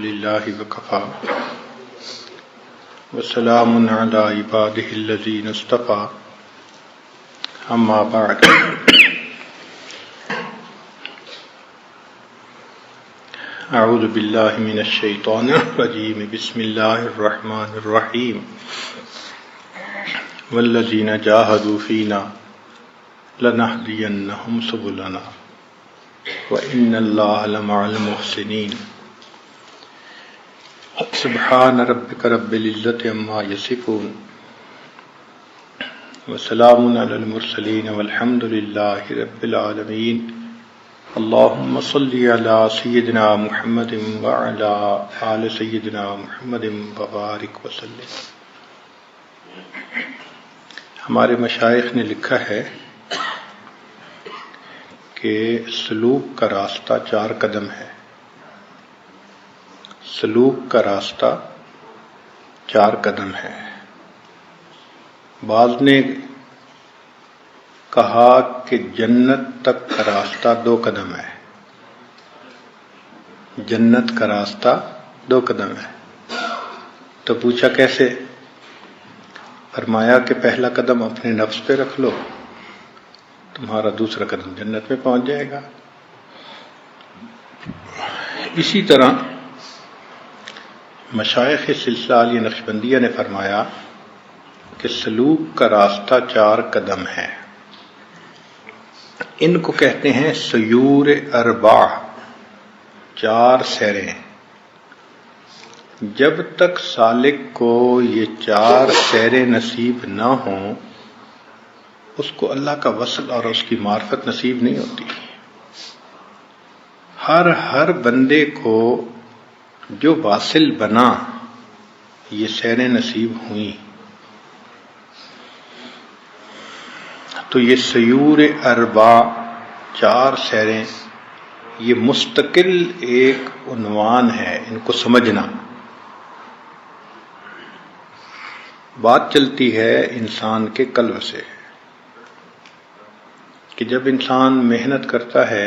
للہ وکفا وسلام علی عبادہ الذین اصطفی اما بعد اعوذ باللہ من الشیطان الرجیم بسم اللہ الرحمن الرحیم والذین جاہدوا فینا لنہدینہم سبلنا وَإِنَّ اللَّهَ لَمَعَ الْمُحْسِنِينَ سبحان ربک رب العزت عما یصفون وسلام علی المرسلین والحمد للہ رب العالمین اللہم صلی علی سیدنا محمد وعلی آل سیدنا محمد وبارک وسلم۔ ہمارے مشائخ نے لکھا ہے کہ سلوک کا راستہ 4 قدم ہے۔ سلوک کا راستہ 4 قدم ہے۔ بعض نے کہا کہ جنت تک کا راستہ 2 قدم ہے۔ جنت کا راستہ 2 قدم ہے۔ تو پوچھا کیسے؟ فرمایا کہ پہلا قدم اپنے نفس پہ رکھ لو، تمہارا دوسرا قدم جنت میں پہنچ جائے گا۔ اسی طرح مشائخ سلسلہ عالیہ نقشبندیہ نے فرمایا کہ سلوک کا راستہ 4 قدم ہے۔ ان کو کہتے ہیں سیور اربع، 4 سیریں۔ جب تک سالک کو یہ 4 سیریں نصیب نہ ہوں اس کو اللہ کا وصل اور اس کی معرفت نصیب نہیں ہوتی۔ ہر بندے کو جو واصل بنا یہ سیریں نصیب ہوئیں۔ تو یہ سیور اربع 4 سیریں یہ مستقل ایک عنوان ہے، ان کو سمجھنا۔ بات چلتی ہے انسان کے قلب سے کہ جب انسان محنت کرتا ہے،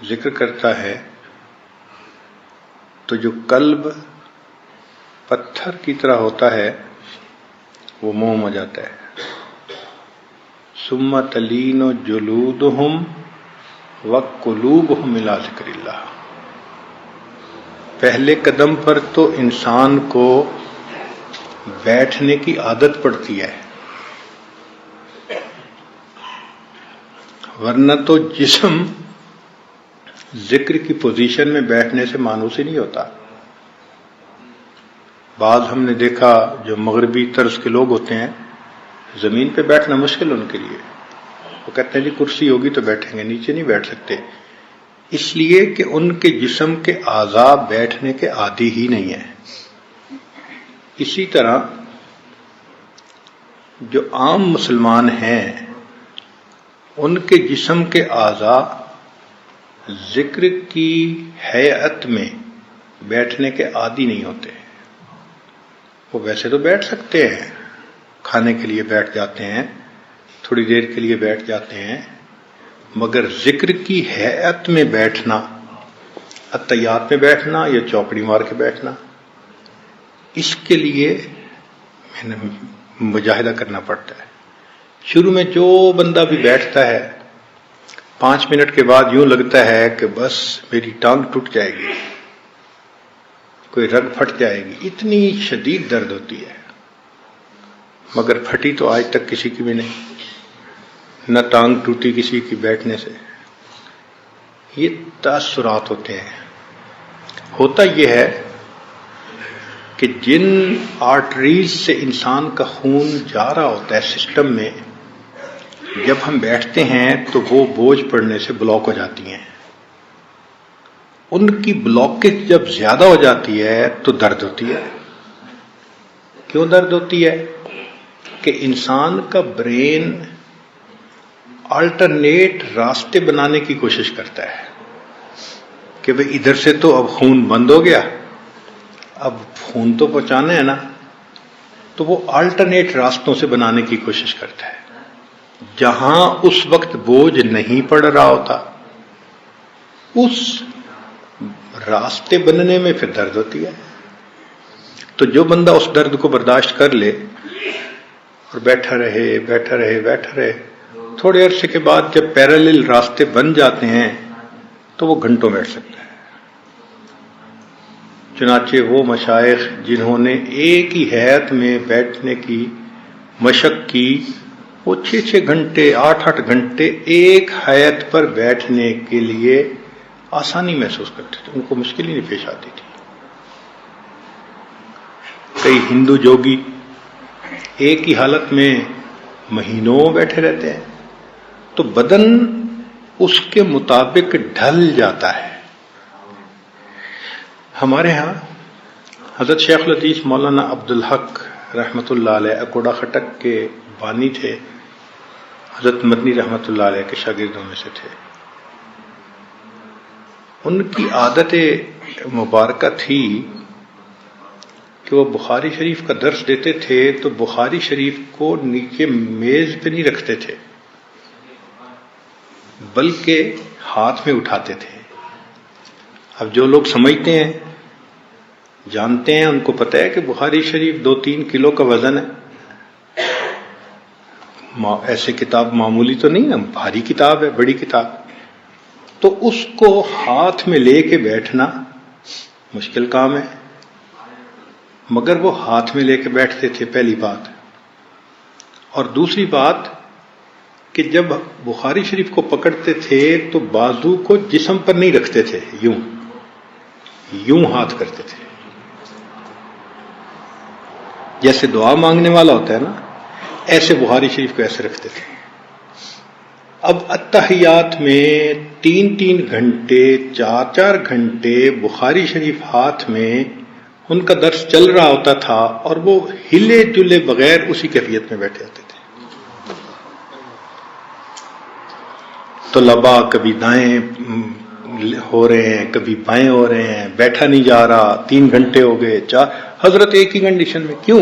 ذکر کرتا ہے، تو جو قلب پتھر کی طرح ہوتا ہے وہ موم ہو جاتا ہے۔ ثم تلین جلودہم وقلوبہم الی ذکر اللہ۔ پہلے قدم پر تو انسان کو بیٹھنے کی عادت پڑتی ہے، ورنہ تو جسم ذکر کی پوزیشن میں بیٹھنے سے مانوس ہی نہیں ہوتا۔ بعض ہم نے دیکھا جو مغربی طرز کے لوگ ہوتے ہیں، زمین پہ بیٹھنا مشکل ان کے لیے، وہ کہتے ہیں جی کرسی ہوگی تو بیٹھیں گے، نیچے نہیں بیٹھ سکتے، اس لیے کہ ان کے جسم کے اعضاء بیٹھنے کے عادی ہی نہیں ہیں۔ اسی طرح جو عام مسلمان ہیں ان کے جسم کے اعضاء ذکر کی ہیئت میں بیٹھنے کے عادی نہیں ہوتے۔ وہ ویسے تو بیٹھ سکتے ہیں، کھانے کے لیے بیٹھ جاتے ہیں، تھوڑی دیر کے لیے بیٹھ جاتے ہیں، مگر ذکر کی ہیئت میں بیٹھنا، اتحیات میں بیٹھنا یا چوکڑی مار کے بیٹھنا، اس کے لیے مجاہدہ کرنا پڑتا ہے۔ شروع میں جو بندہ بھی بیٹھتا ہے 5 منٹ کے بعد یوں لگتا ہے کہ بس میری ٹانگ ٹوٹ جائے گی، کوئی رگ پھٹ جائے گی، اتنی شدید درد ہوتی ہے، مگر پھٹی تو آج تک کسی کی بھی نہیں، نہ ٹانگ ٹوٹی کسی کی بیٹھنے سے۔ یہ تاثرات ہوتے ہیں۔ ہوتا یہ ہے کہ جن آرٹریز سے انسان کا خون جا رہا ہوتا ہے سسٹم میں، جب ہم بیٹھتے ہیں تو وہ بوجھ پڑنے سے بلاک ہو جاتی ہیں۔ ان کی بلاکیج جب زیادہ ہو جاتی ہے تو درد ہوتی ہے۔ کیوں درد ہوتی ہے؟ کہ انسان کا برین آلٹرنیٹ راستے بنانے کی کوشش کرتا ہے کہ بھئی ادھر سے تو اب خون بند ہو گیا، اب خون تو پہنچانا ہے نا، تو وہ آلٹرنیٹ راستوں سے بنانے کی کوشش کرتا ہے۔ جہاں اس وقت بوجھ نہیں پڑ رہا ہوتا اس راستے بننے میں پھر درد ہوتی ہے. تو جو بندہ اس درد کو برداشت کر لے اور بیٹھا رہے تھوڑے عرصے کے بعد جب پیرالل راستے بن جاتے ہیں تو وہ گھنٹوں بیٹھ سکتا ہے. چنانچہ وہ مشائخ جنہوں نے ایک ہی ہیئت میں بیٹھنے کی مشق کی وہ 6 گھنٹے 8 گھنٹے ایک ہیئت پر بیٹھنے کے لیے آسانی محسوس کرتے تھے، ان کو مشکل ہی نہیں پیش آتی تھی. کئی ہندو جوگی ایک ہی حالت میں مہینوں بیٹھے رہتے ہیں تو بدن اس کے مطابق ڈھل جاتا ہے. ہمارے ہاں حضرت شیخ الحدیث مولانا عبدالحق رحمۃ اللہ علیہ اکوڑا خٹک کے بانی تھے، حضرت مدنی رحمۃ اللہ علیہ کے شاگردوں میں سے تھے. ان کی عادت مبارکہ تھی کہ وہ بخاری شریف کا درس دیتے تھے تو بخاری شریف کو نیچے میز پہ نہیں رکھتے تھے بلکہ ہاتھ میں اٹھاتے تھے. اب جو لوگ سمجھتے ہیں جانتے ہیں ان کو پتہ ہے کہ بخاری شریف 2-3 کلو کا وزن ہے، ایسے کتاب معمولی تو نہیں ہے، بھاری کتاب ہے، بڑی کتاب. تو اس کو ہاتھ میں لے کے بیٹھنا مشکل کام ہے، مگر وہ ہاتھ میں لے کے بیٹھتے تھے پہلی بات. اور دوسری بات کہ جب بخاری شریف کو پکڑتے تھے تو بازو کو جسم پر نہیں رکھتے تھے، یوں ہاتھ کرتے تھے جیسے دعا مانگنے والا ہوتا ہے نا، ایسے بخاری شریف کو ایسے رکھتے تھے. اب اتحیات میں 3 گھنٹے 4 گھنٹے بخاری شریف ہاتھ میں ان کا درس چل رہا ہوتا تھا اور وہ ہلے جلے بغیر اسی کیفیت میں بیٹھے ہوتے تھے. طلباء کبھی دائیں ہو رہے ہیں کبھی بائیں ہو رہے ہیں، بیٹھا نہیں جا رہا، 3 گھنٹے ہو گئے 4. حضرت ایک ہی کنڈیشن میں. کیوں؟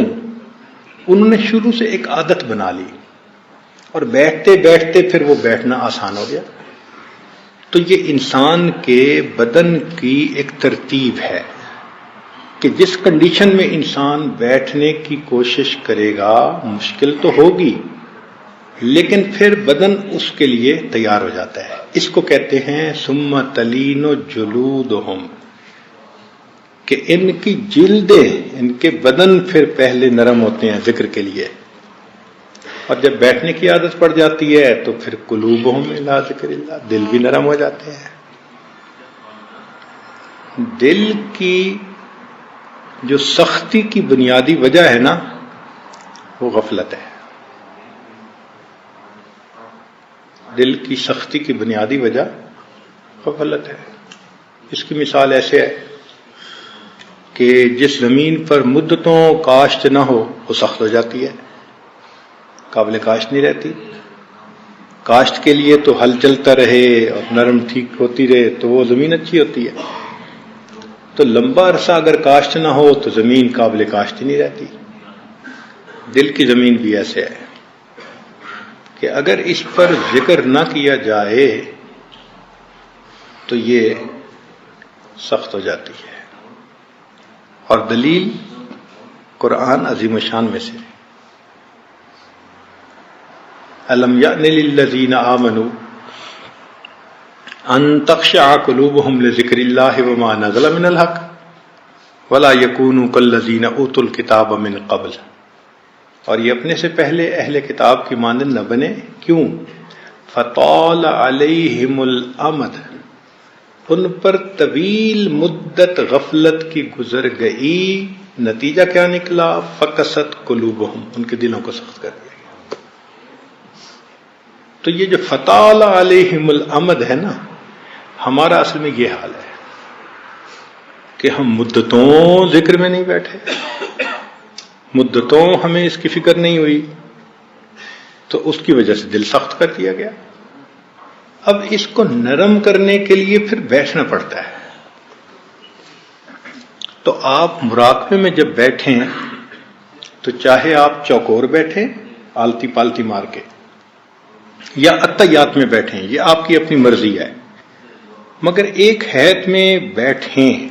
انہوں نے شروع سے ایک عادت بنا لی اور بیٹھتے بیٹھتے پھر وہ بیٹھنا آسان ہو گیا. تو یہ انسان کے بدن کی ایک ترتیب ہے کہ جس کنڈیشن میں انسان بیٹھنے کی کوشش کرے گا مشکل تو ہوگی لیکن پھر بدن اس کے لیے تیار ہو جاتا ہے. اس کو کہتے ہیں ثم تلین جلودہم، کہ ان کی جلدیں ان کے بدن پھر پہلے نرم ہوتے ہیں ذکر کے لیے، اور جب بیٹھنے کی عادت پڑ جاتی ہے تو پھر قلوبہم الی ذکر اللہ، دل بھی نرم ہو جاتے ہیں. دل کی جو سختی کی بنیادی وجہ ہے نا وہ غفلت ہے. دل کی سختی کی بنیادی وجہ غفلت ہے. اس کی مثال ایسے ہے کہ جس زمین پر مدتوں کاشت نہ ہو وہ سخت ہو جاتی ہے، قابل کاشت نہیں رہتی. کاشت کے لیے تو ہل چلتا رہے اور نرم ٹھیک ہوتی رہے تو وہ زمین اچھی ہوتی ہے. تو لمبا عرصہ اگر کاشت نہ ہو تو زمین قابل کاشت ہی نہیں رہتی. دل کی زمین بھی ایسے ہے کہ اگر اس پر ذکر نہ کیا جائے تو یہ سخت ہو جاتی ہے. اور دلیل قرآن عظیم الشان میں سے الم یأن للذین آمنوا ان تخشع قلوبهم لذکر اللہ وما نزل من الحق ولا یکونوا کالذین اوتوا الکتاب من قبل. اور یہ اپنے سے پہلے اہل کتاب کی مانند نہ بنے. کیوں؟ فطال علیہم الامد، ان پر طویل مدت غفلت کی گزر گئی. نتیجہ کیا نکلا؟ فقست قلوبہم، ان کے دلوں کو سخت کر دیا گیا. تو یہ جو فطال علیہم الامد ہے نا، ہمارا اصل میں یہ حال ہے کہ ہم مدتوں ذکر میں نہیں بیٹھے، مدتوں ہمیں اس کی فکر نہیں ہوئی تو اس کی وجہ سے دل سخت کر دیا گیا. اب اس کو نرم کرنے کے لیے پھر بیٹھنا پڑتا ہے. تو آپ مراقبے میں جب بیٹھیں تو چاہے آپ چوکور بیٹھیں آلتی پالتی مار کے یا اتحیات میں بیٹھیں، یہ آپ کی اپنی مرضی ہے. مگر ایک حیت میں بیٹھیں،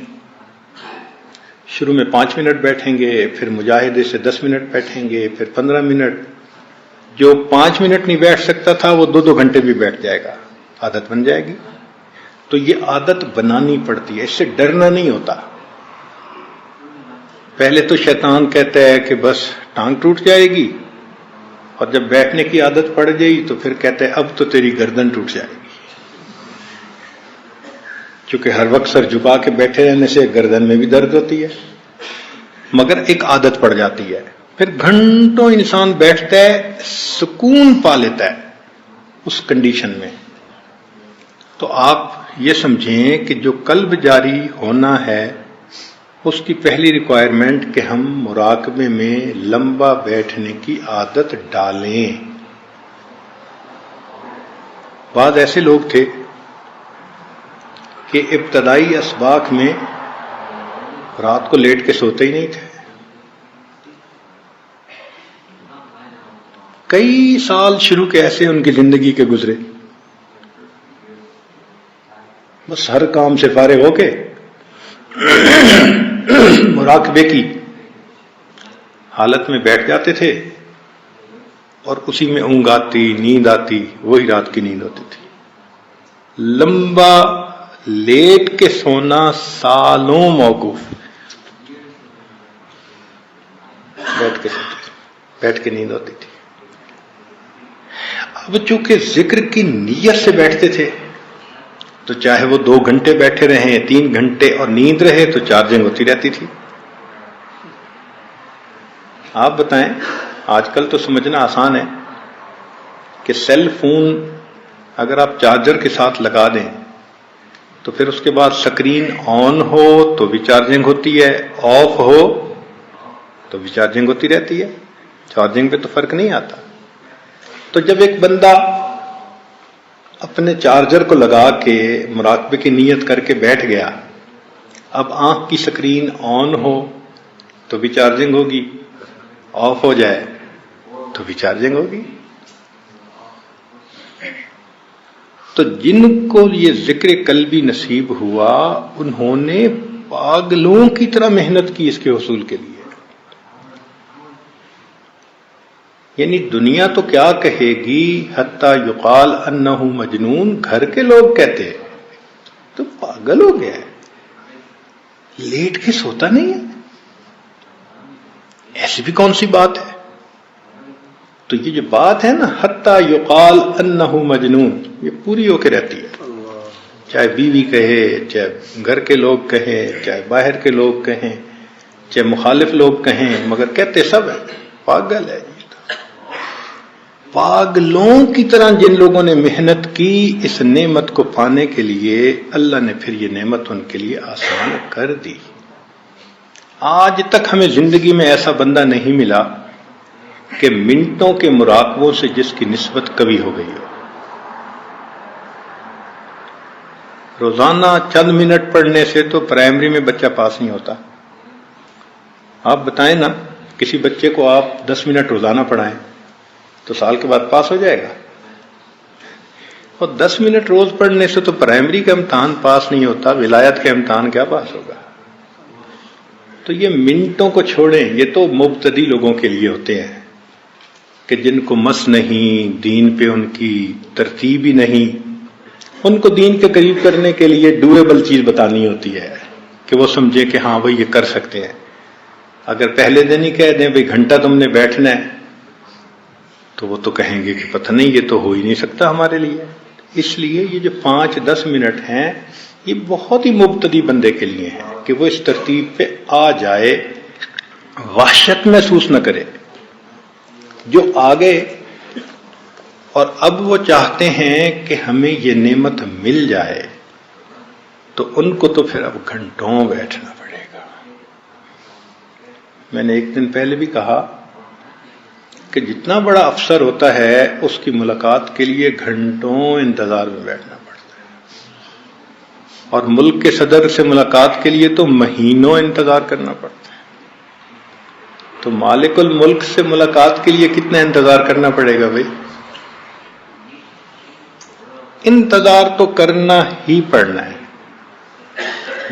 شروع میں 5 منٹ بیٹھیں گے، پھر مجاہدے سے 10 منٹ بیٹھیں گے، پھر 15 منٹ. جو 5 منٹ نہیں بیٹھ سکتا تھا وہ 2 گھنٹے بھی بیٹھ جائے گا، عادت بن جائے گی. تو یہ عادت بنانی پڑتی ہے، اس سے ڈرنا نہیں ہوتا. پہلے تو شیطان کہتا ہے کہ بس ٹانگ ٹوٹ جائے گی، اور جب بیٹھنے کی عادت پڑ گئی تو پھر کہتا ہے اب تو تیری گردن ٹوٹ جائے گی. چونکہ ہر وقت سر جھکا کے بیٹھے رہنے سے گردن میں بھی درد ہوتی ہے، مگر ایک عادت پڑ جاتی ہے. پھر گھنٹوں انسان بیٹھتا ہے، سکون پا لیتا ہے اس کنڈیشن میں. تو آپ یہ سمجھیں کہ جو قلب جاری ہونا ہے اس کی پہلی ریکوائرمنٹ کہ ہم مراقبے میں لمبا بیٹھنے کی عادت ڈالیں. بعض ایسے لوگ تھے کہ ابتدائی اسباق میں رات کو لیٹ کے سوتے ہی نہیں تھے. کئی سال شروع کے ایسے ان کی زندگی کے گزرے، بس ہر کام سے فارغ ہو کے مراقبے کی حالت میں بیٹھ جاتے تھے، اور اسی میں اونگ آتی، نیند آتی، وہی رات کی نیند ہوتی تھی. لمبا لیٹ کے سونا سالوں موقوف، بیٹھ کے سوتے تھے، بیٹھ کے نیند ہوتی تھی. اب چونکہ ذکر کی نیت سے بیٹھتے تھے تو چاہے وہ 2 گھنٹے بیٹھے رہیں، 3 گھنٹے، اور نیند رہے تو چارجنگ ہوتی رہتی تھی. آپ بتائیں، آج کل تو سمجھنا آسان ہے کہ سیل فون اگر آپ چارجر کے ساتھ لگا دیں تو پھر اس کے بعد سکرین آن ہو تو بھی چارجنگ ہوتی ہے، آف ہو تو بھی چارجنگ ہوتی رہتی ہے. چارجنگ پہ تو فرق نہیں آتا. تو جب ایک بندہ اپنے چارجر کو لگا کے مراقبے کی نیت کر کے بیٹھ گیا، اب آنکھ کی سکرین آن ہو تو بھی چارجنگ ہوگی، آف ہو جائے تو بھی چارجنگ ہوگی. تو جن کو یہ ذکر قلبی نصیب ہوا انہوں نے پاگلوں کی طرح محنت کی اس کے حصول کے لیے. یعنی دنیا تو کیا کہے گی، حتی یقال انہ مجنون، گھر کے لوگ کہتے ہیں تو پاگل ہو گیا ہے، لیٹ کے سوتا نہیں ہے، ایسی بھی کون سی بات ہے. تو یہ جو بات ہے نا حتی یقال انہ مجنون، یہ پوری ہو کے رہتی ہے. چاہے بیوی کہے، چاہے گھر کے لوگ کہیں، چاہے باہر کے لوگ کہیں، چاہے مخالف لوگ کہیں، مگر کہتے سب ہیں پاگل ہے. پاگلوں کی طرح جن لوگوں نے محنت کی اس نعمت کو پانے کے لیے، اللہ نے پھر یہ نعمت ان کے لیے آسان کر دی. آج تک ہمیں زندگی میں ایسا بندہ نہیں ملا کہ منٹوں کے مراقبوں سے جس کی نسبت کبھی ہو گئی ہو. روزانہ چند منٹ پڑھنے سے تو پرائمری میں بچہ پاس نہیں ہوتا. آپ بتائیں نا، کسی بچے کو آپ 10 منٹ روزانہ پڑھائیں تو سال کے بعد پاس ہو جائے گا. اور 10 منٹ روز پڑھنے سے تو پرائمری کا امتحان پاس نہیں ہوتا، ولایت کا امتحان کیا پاس ہوگا. تو یہ منٹوں کو چھوڑیں، یہ تو مبتدی لوگوں کے لیے ہوتے ہیں کہ جن کو مس نہیں، دین پہ ان کی ترتیب ہی نہیں. ان کو دین کے قریب کرنے کے لیے ڈویبل چیز بتانی ہوتی ہے کہ وہ سمجھے کہ ہاں بھائی یہ کر سکتے ہیں. اگر پہلے دن ہی کہہ دیں بھائی گھنٹہ تم نے بیٹھنا ہے تو وہ تو کہیں گے کہ پتہ نہیں یہ تو ہو ہی نہیں سکتا ہمارے لیے. اس لیے یہ جو 5-10 منٹ ہیں یہ بہت ہی مبتدی بندے کے لیے ہیں کہ وہ اس ترتیب پہ آ جائے، وحشت محسوس نہ کرے. جو آگے اور اب وہ چاہتے ہیں کہ ہمیں یہ نعمت مل جائے تو ان کو تو پھر اب گھنٹوں بیٹھنا پڑے گا. میں نے ایک دن پہلے بھی کہا کہ جتنا بڑا افسر ہوتا ہے اس کی ملاقات کے لیے گھنٹوں انتظار میں بیٹھنا پڑتا ہے، اور ملک کے صدر سے ملاقات کے لیے تو مہینوں انتظار کرنا پڑتا ہے. تو مالک الملک سے ملاقات کے لیے کتنا انتظار کرنا پڑے گا بھائی؟ انتظار تو کرنا ہی پڑنا ہے.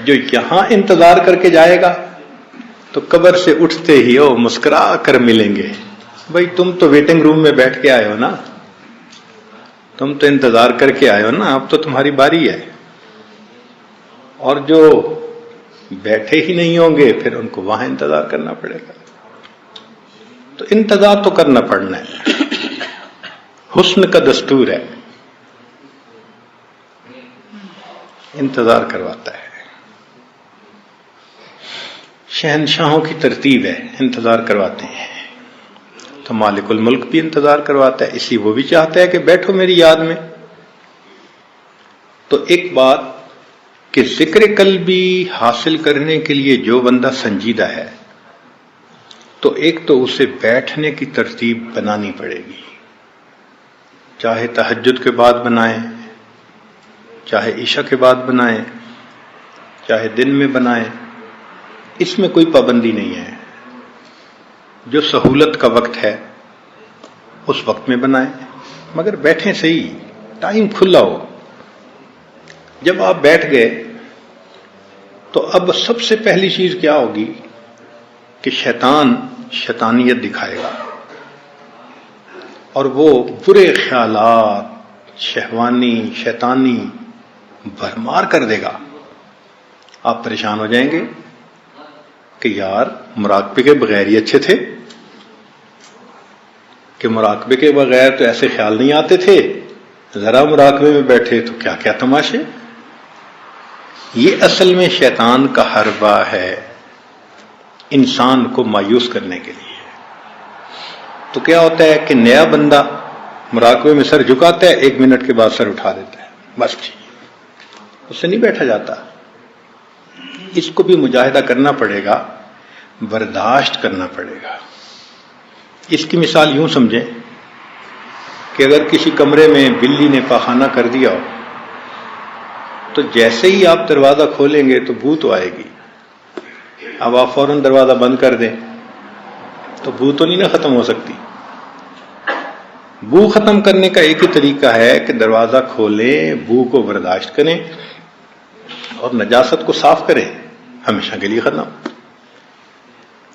جو یہاں انتظار کر کے جائے گا تو قبر سے اٹھتے ہی مسکرا کر ملیں گے. بھائی تم تو ویٹنگ روم میں بیٹھ کے آئے ہو نا, تم تو انتظار کر کے آئے ہو نا, اب تو تمہاری باری ہے. اور جو بیٹھے ہی نہیں ہوں گے پھر ان کو وہاں انتظار کرنا پڑے گا. تو انتظار تو کرنا پڑنا ہے, حسن کا دستور ہے, انتظار کرواتا ہے. شہنشاہوں کی ترتیب ہے, انتظار کرواتے ہیں. تو مالک الملک بھی انتظار کرواتا ہے, اسی وہ بھی چاہتا ہے کہ بیٹھو میری یاد میں. تو ایک بات کہ ذکر قلبی حاصل کرنے کے لیے جو بندہ سنجیدہ ہے تو ایک تو اسے بیٹھنے کی ترتیب بنانی پڑے گی, چاہے تہجد کے بعد بنائیں, چاہے عشاء کے بعد بنائیں, چاہے دن میں بنائیں, اس میں کوئی پابندی نہیں ہے. جو سہولت کا وقت ہے اس وقت میں بنائیں, مگر بیٹھیں صحیح, ٹائم کھلا ہو. جب آپ بیٹھ گئے تو اب سب سے پہلی چیز کیا ہوگی کہ شیطان شیطانیت دکھائے گا اور وہ برے خیالات شہوانی شیطانی بھرمار کر دے گا. آپ پریشان ہو جائیں گے کہ یار مراقبے کے بغیر ہی اچھے تھے, کہ مراقبے کے بغیر تو ایسے خیال نہیں آتے تھے, ذرا مراقبے میں بیٹھے تو کیا کیا تماشے. یہ اصل میں شیطان کا حربہ ہے انسان کو مایوس کرنے کے لیے. تو کیا ہوتا ہے کہ نیا بندہ مراقبے میں سر جھکاتا ہے, 1 منٹ کے بعد سر اٹھا دیتا ہے, بس ٹھیک, اس سے نہیں بیٹھا جاتا. اس کو بھی مجاہدہ کرنا پڑے گا, برداشت کرنا پڑے گا. اس کی مثال یوں سمجھیں کہ اگر کسی کمرے میں بلی نے پاخانہ کر دیا ہو تو جیسے ہی آپ دروازہ کھولیں گے تو بو تو آئے گی. اب آپ فوراً دروازہ بند کر دیں تو بو تو نہیں نہ ختم ہو سکتی. بو ختم کرنے کا ایک ہی طریقہ ہے کہ دروازہ کھولیں, بو کو برداشت کریں اور نجاست کو صاف کریں, ہمیشہ کے لیے ختم.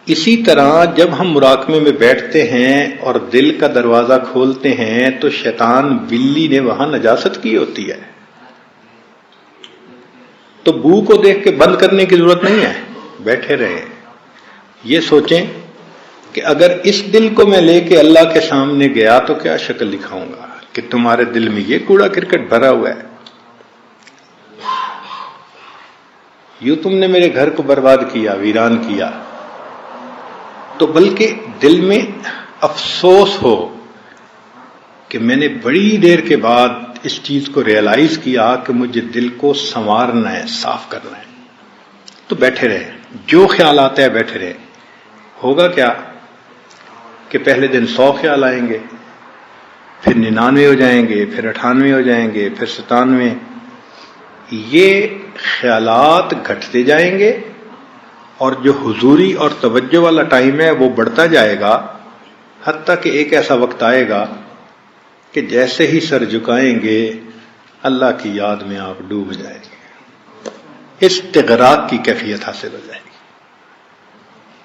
اسی طرح جب ہم مراقبے میں بیٹھتے ہیں اور دل کا دروازہ کھولتے ہیں تو شیطان بلی نے وہاں نجاست کی ہوتی ہے, تو بو کو دیکھ کے بند کرنے کی ضرورت نہیں ہے, بیٹھے رہیں. یہ سوچیں کہ اگر اس دل کو میں لے کے اللہ کے سامنے گیا تو کیا شکل دکھاؤں گا کہ تمہارے دل میں یہ کوڑا کرکٹ بھرا ہوا ہے, یوں تم نے میرے گھر کو برباد کیا, ویران کیا. تو بلکہ دل میں افسوس ہو کہ میں نے بڑی دیر کے بعد اس چیز کو ریئلائز کیا کہ مجھے دل کو سنوارنا ہے, صاف کرنا ہے. تو بیٹھے رہے, جو خیال آتا ہے بیٹھے رہے. ہوگا کیا کہ پہلے دن 100 خیال آئیں گے, پھر 99 ہو جائیں گے, پھر 98 ہو جائیں گے, پھر 97. یہ خیالات گھٹتے جائیں گے اور جو حضوری اور توجہ والا ٹائم ہے وہ بڑھتا جائے گا, حتیٰ کہ ایک ایسا وقت آئے گا کہ جیسے ہی سر جھکائیں گے اللہ کی یاد میں آپ ڈوب جائیں گے, استغراق کی کیفیت حاصل ہو جائے گی.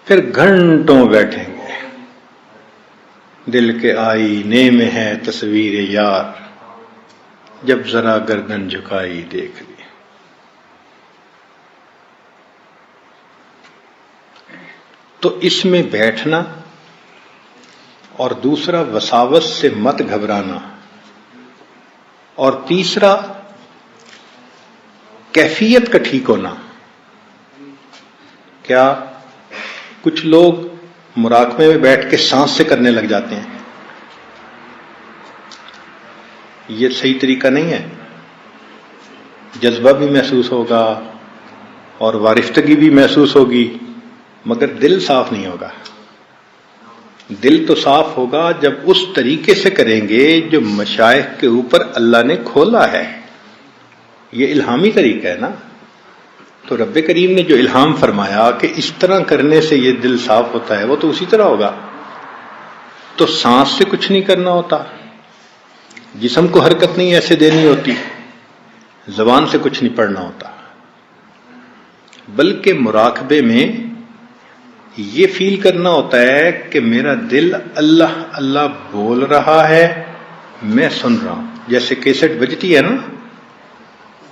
پھر گھنٹوں بیٹھیں گے, دل کے آئینے میں ہے تصویر یار, جب ذرا گردن جھکائی دیکھ لی. تو اس میں بیٹھنا اور دوسرا وساوس سے مت گھبرانا, اور تیسرا کیفیت کا ٹھیک ہونا. کیا کچھ لوگ مراقبے میں بیٹھ کے سانس سے کرنے لگ جاتے ہیں, یہ صحیح طریقہ نہیں ہے. جذبہ بھی محسوس ہوگا اور وارفتگی بھی محسوس ہوگی, مگر دل صاف نہیں ہوگا. دل تو صاف ہوگا جب اس طریقے سے کریں گے جو مشائخ کے اوپر اللہ نے کھولا ہے. یہ الہامی طریقہ ہے نا, تو رب کریم نے جو الہام فرمایا کہ اس طرح کرنے سے یہ دل صاف ہوتا ہے وہ تو اسی طرح ہوگا. تو سانس سے کچھ نہیں کرنا ہوتا, جسم کو حرکت نہیں ایسے دینی ہوتی, زبان سے کچھ نہیں پڑھنا ہوتا، بلکہ مراقبے میں یہ فیل کرنا ہوتا ہے کہ میرا دل اللہ اللہ بول رہا ہے، میں سن رہا ہوں. جیسے کیسٹ بجتی ہے نا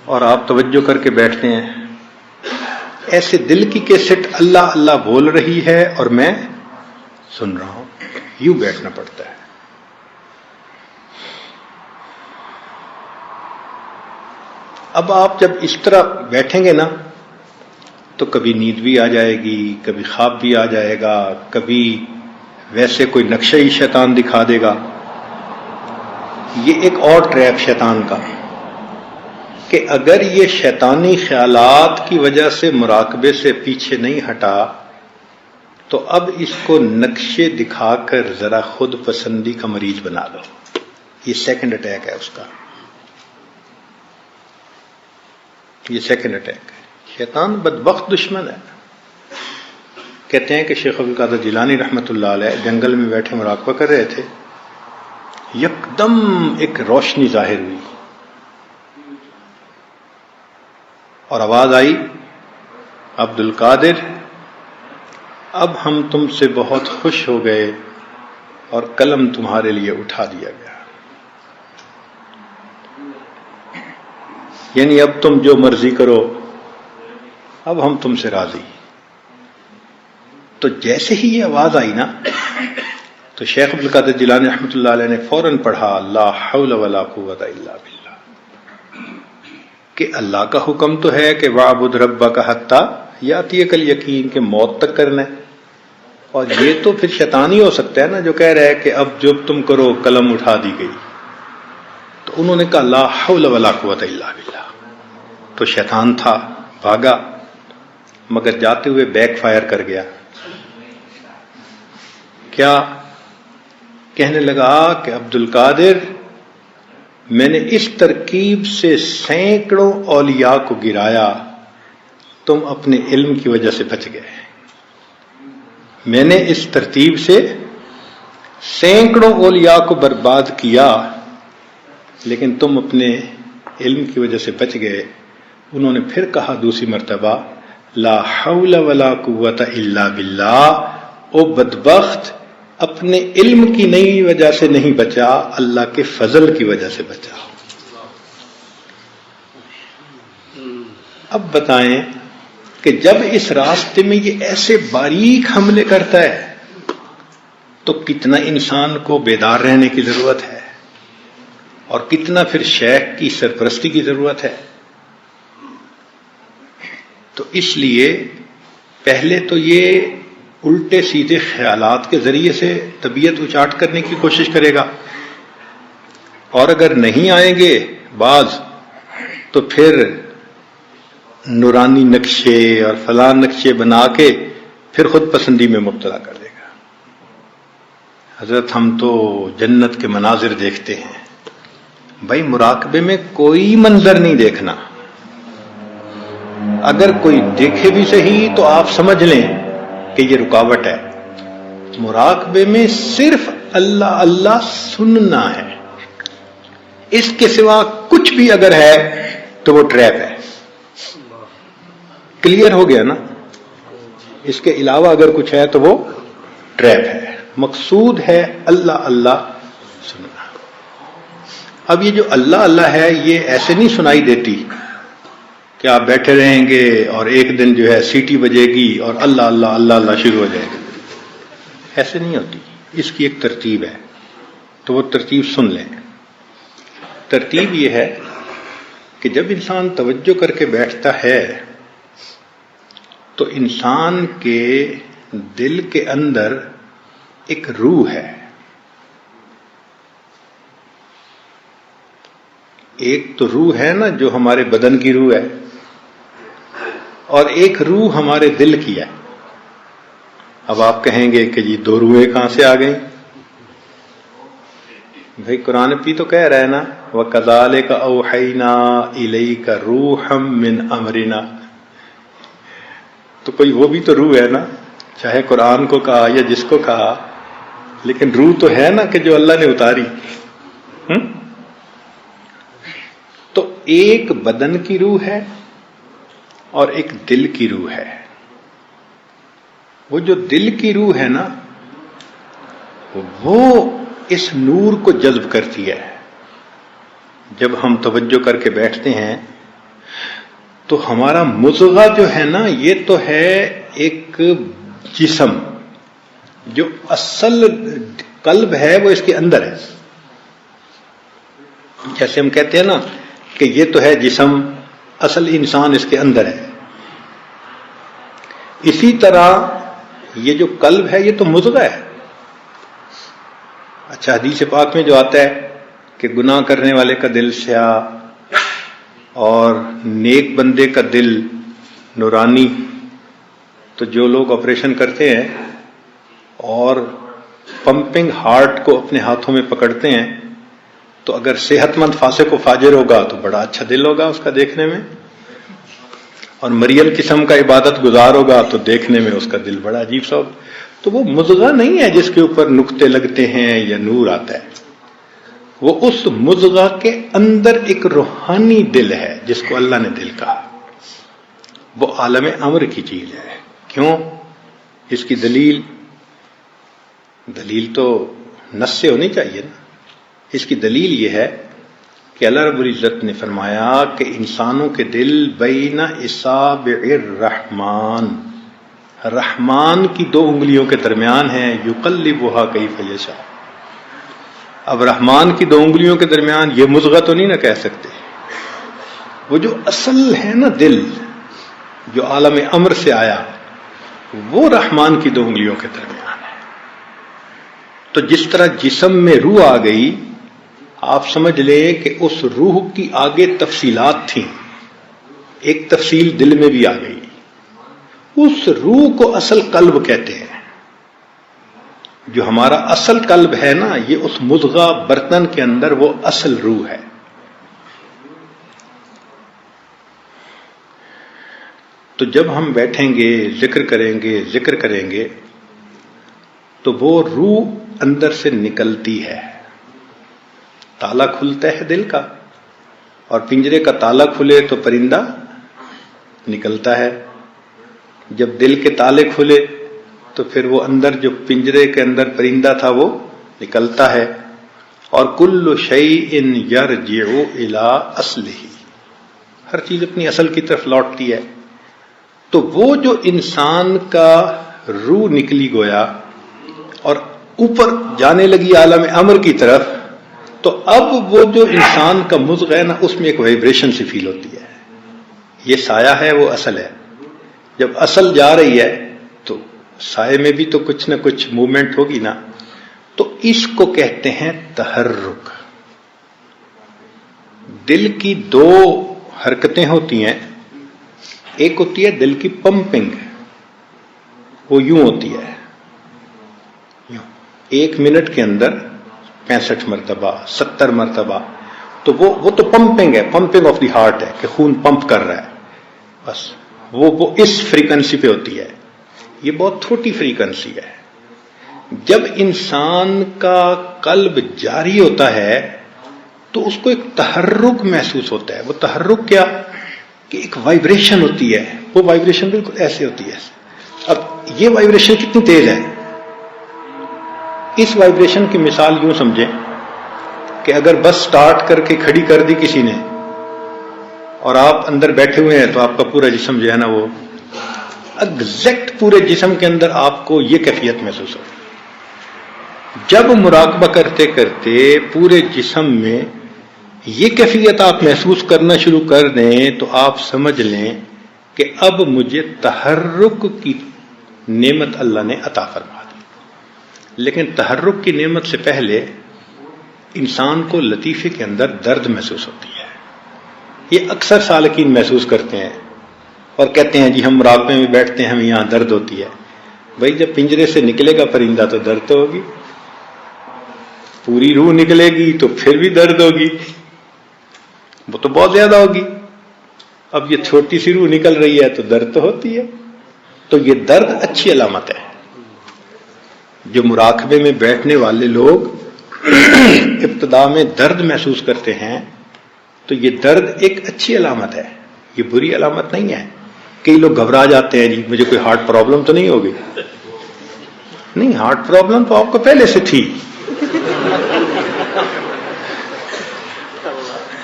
اور آپ توجہ کر کے بیٹھتے ہیں، ایسے دل کی کیسٹ اللہ اللہ بول رہی ہے اور میں سن رہا ہوں. یوں بیٹھنا پڑتا ہے. اب آپ جب اس طرح بیٹھیں گے نا تو کبھی نیند بھی آ جائے گی، کبھی خواب بھی آ جائے گا، کبھی ویسے کوئی نقشہ ہی شیطان دکھا دے گا. یہ ایک اور ٹریپ شیطان کا کہ اگر یہ شیطانی خیالات کی وجہ سے مراقبے سے پیچھے نہیں ہٹا تو اب اس کو نقشے دکھا کر ذرا خود پسندی کا مریض بنا لو. یہ سیکنڈ اٹیک ہے اس کا، یہ سیکنڈ اٹیک ہے. شیطان بدبخت دشمن ہے. کہتے ہیں کہ شیخ عبد القادر جیلانی رحمۃ اللہ علیہ جنگل میں بیٹھے مراقبہ کر رہے تھے، یکدم ایک روشنی ظاہر ہوئی اور آواز آئی، عبد القادر اب ہم تم سے بہت خوش ہو گئے اور قلم تمہارے لیے اٹھا دیا گیا. یعنی اب تم جو مرضی کرو، اب ہم تم سے راضی. تو جیسے ہی یہ آواز آئی نا تو شیخ عبد القادر جیلانی رحمۃ اللہ علیہ نے فوراً پڑھا لا حول ولا قوت الا باللہ، کہ اللہ کا حکم تو ہے کہ وَاعْبُدْ رَبَّكَ حَتَّى يَأْتِيَكَ الْيَقِينُ، کہ موت تک کرنا ہے. اور یہ تو پھر شیطان ہی ہو سکتا ہے نا جو کہہ رہا ہے کہ اب جو تم کرو قلم اٹھا دی گئی. تو انہوں نے کہا لا حول ولا قوت الا باللہ. تو شیطان تھا، بھاگا، مگر جاتے ہوئے بیک فائر کر گیا. کیا کہنے لگا کہ عبد القادر میں نے اس ترکیب سے سینکڑوں اولیاء کو گرایا، تم اپنے علم کی وجہ سے بچ گئے. میں نے اس ترتیب سے سینکڑوں اولیاء کو برباد کیا لیکن تم اپنے علم کی وجہ سے بچ گئے. انہوں نے پھر کہا دوسری مرتبہ لا حول ولا قوت الا باللہ. او بدبخت، اپنے علم کی نئی وجہ سے نہیں بچا، اللہ کے فضل کی وجہ سے بچا. اب بتائیں کہ جب اس راستے میں یہ ایسے باریک حملے کرتا ہے تو کتنا انسان کو بیدار رہنے کی ضرورت ہے اور کتنا پھر شیخ کی سرپرستی کی ضرورت ہے. تو اس لیے پہلے تو یہ الٹے سیدھے خیالات کے ذریعے سے طبیعت اچاٹ کرنے کی کوشش کرے گا، اور اگر نہیں آئیں گے بعض تو پھر نورانی نقشے اور فلاں نقشے بنا کے پھر خود پسندی میں مبتلا کر دے گا. حضرت ہم تو جنت کے مناظر دیکھتے ہیں. بھائی مراقبے میں کوئی منظر نہیں دیکھنا، اگر کوئی دیکھے بھی صحیح تو آپ سمجھ لیں کہ یہ رکاوٹ ہے. مراقبے میں صرف اللہ اللہ سننا ہے، اس کے سوا کچھ بھی اگر ہے تو وہ ٹریپ ہے. کلیئر ہو گیا نا؟ اس کے علاوہ اگر کچھ ہے تو وہ ٹریپ ہے. مقصود ہے اللہ اللہ سننا. اب یہ جو اللہ اللہ ہے یہ ایسے نہیں سنائی دیتی کہ آپ بیٹھے رہیں گے اور ایک دن جو ہے سیٹی بجے گی اور اللہ اللہ اللہ اللہ شروع ہو جائے گا. ایسے نہیں ہوتی. اس کی ایک ترتیب ہے، تو وہ ترتیب سن لیں. ترتیب یہ ہے کہ جب انسان توجہ کر کے بیٹھتا ہے تو انسان کے دل کے اندر ایک روح ہے. ایک تو روح ہے نا جو ہمارے بدن کی روح ہے، اور ایک روح ہمارے دل کی ہے. اب آپ کہیں گے کہ جی دو روحیں کہاں سے آ گئیں؟ بھائی قرآن بھی تو کہہ رہا ہے نا وَكَذَلِكَ أَوْحَيْنَا إِلَيْكَ رُوحًا مِّنْ أَمْرِنَا. تو کوئی وہ بھی تو روح ہے نا، چاہے قرآن کو کہا یا جس کو کہا، لیکن روح تو ہے نا کہ جو اللہ نے اتاری. تو ایک بدن کی روح ہے اور ایک دل کی روح ہے. وہ جو دل کی روح ہے نا وہ اس نور کو جذب کرتی ہے. جب ہم توجہ کر کے بیٹھتے ہیں تو ہمارا مضغہ جو ہے نا یہ تو ہے ایک جسم، جو اصل قلب ہے وہ اس کے اندر ہے. جیسے ہم کہتے ہیں نا کہ یہ تو ہے جسم، اصل انسان اس کے اندر ہے. اسی طرح یہ جو قلب ہے یہ تو مضغہ ہے. اچھا، حدیث پاک میں جو آتا ہے کہ گناہ کرنے والے کا دل سیاہ اور نیک بندے کا دل نورانی. تو جو لوگ آپریشن کرتے ہیں اور پمپنگ ہارٹ کو اپنے ہاتھوں میں پکڑتے ہیں تو اگر صحت مند فاسق و فاجر ہوگا تو بڑا اچھا دل ہوگا اس کا دیکھنے میں، اور مریل قسم کا عبادت گزار ہوگا تو دیکھنے میں اس کا دل بڑا عجیب سا ہوگا. تو وہ مضغہ نہیں ہے جس کے اوپر نقطے لگتے ہیں یا نور آتا ہے. وہ اس مضغہ کے اندر ایک روحانی دل ہے جس کو اللہ نے دل کہا. وہ عالم امر کی چیز ہے. کیوں؟ اس کی دلیل تو نص سے ہونی چاہیے نا. اس کی دلیل یہ ہے کہ اللہ رب العزت نے فرمایا کہ انسانوں کے دل بین اصابع الرحمن، رحمان کی 2 انگلیوں کے درمیان ہیں. یقلبها کیف یشاء. اب رحمان کی 2 انگلیوں کے درمیان یہ مضغہ تو نہیں نہ کہہ سکتے. وہ جو اصل ہے نا دل جو عالم امر سے آیا وہ رحمان کی 2 انگلیوں کے درمیان ہے. تو جس طرح جسم میں روح آ گئی، آپ سمجھ لیں کہ اس روح کی آگے تفصیلات تھیں. ایک تفصیل دل میں بھی آ گئی. اس روح کو اصل قلب کہتے ہیں. جو ہمارا اصل قلب ہے نا یہ اس مضغہ برتن کے اندر وہ اصل روح ہے. تو جب ہم بیٹھیں گے ذکر کریں گے تو وہ روح اندر سے نکلتی ہے. تالا کھلتا ہے دل کا، اور پنجرے کا تالا کھلے تو پرندہ نکلتا ہے. جب دل کے تالے کھلے تو پھر وہ اندر جو پنجرے کے اندر پرندہ تھا وہ نکلتا ہے. اور کل شیء یرجع الی اصلہ، ہر چیز اپنی اصل کی طرف لوٹتی ہے. تو وہ جو انسان کا روح نکلی گویا اور اوپر جانے لگی عالم امر کی طرف، تو اب وہ جو انسان کا مضغہ ہے نا اس میں ایک وائبریشن سی فیل ہوتی ہے. یہ سایہ ہے، وہ اصل ہے. جب اصل جا رہی ہے تو سائے میں بھی تو کچھ نہ کچھ موومنٹ ہوگی نا. تو اس کو کہتے ہیں تحرک. دل کی 2 حرکتیں ہوتی ہیں. ایک ہوتی ہے دل کی پمپنگ، وہ یوں ہوتی ہے، 1 منٹ کے اندر 65 مرتبہ 70 مرتبہ. تو وہ تو پمپنگ ہے، پمپنگ آف دی ہارٹ ہے کہ خون پمپ کر رہا ہے. بس وہ اس فریکوینسی پہ ہوتی ہے. یہ بہت چھوٹی فریکوینسی ہے. جب انسان کا قلب جاری ہوتا ہے تو اس کو ایک تحرک محسوس ہوتا ہے. وہ تحرک کیا کہ ایک وائبریشن ہوتی ہے. وہ وائبریشن بالکل ایسے ہوتی ہے. اب یہ وائبریشن کتنی تیز ہے؟ اس وائبریشن کی مثال یوں سمجھیں کہ اگر بس سٹارٹ کر کے کھڑی کر دی کسی نے اور آپ اندر بیٹھے ہوئے ہیں تو آپ کا پورا جسم جو ہے نا وہ ایگزیکٹ پورے جسم کے اندر آپ کو یہ کیفیت محسوس ہو. جب مراقبہ کرتے کرتے پورے جسم میں یہ کیفیت آپ محسوس کرنا شروع کر دیں تو آپ سمجھ لیں کہ اب مجھے تحرک کی نعمت اللہ نے عطا فرما دی. لیکن تحرک کی نعمت سے پہلے انسان کو لطیفے کے اندر درد محسوس ہوتی ہے. یہ اکثر سالکین محسوس کرتے ہیں اور کہتے ہیں جی ہم مراقبے میں بیٹھتے ہیں ہمیں یہاں درد ہوتی ہے. بھائی جب پنجرے سے نکلے گا پرندہ تو درد تو ہوگی، پوری روح نکلے گی تو پھر بھی درد ہوگی، وہ تو بہت زیادہ ہوگی. اب یہ چھوٹی سی روح نکل رہی ہے تو درد تو ہوتی ہے. تو یہ درد اچھی علامت ہے. جو مراقبے میں بیٹھنے والے لوگ ابتدا میں درد محسوس کرتے ہیں تو یہ درد ایک اچھی علامت ہے، یہ بری علامت نہیں ہے. کئی لوگ گھبرا جاتے ہیں، جی مجھے کوئی ہارٹ پرابلم تو نہیں ہوگی. نہیں، ہارٹ پرابلم تو آپ کو پہلے سے تھی،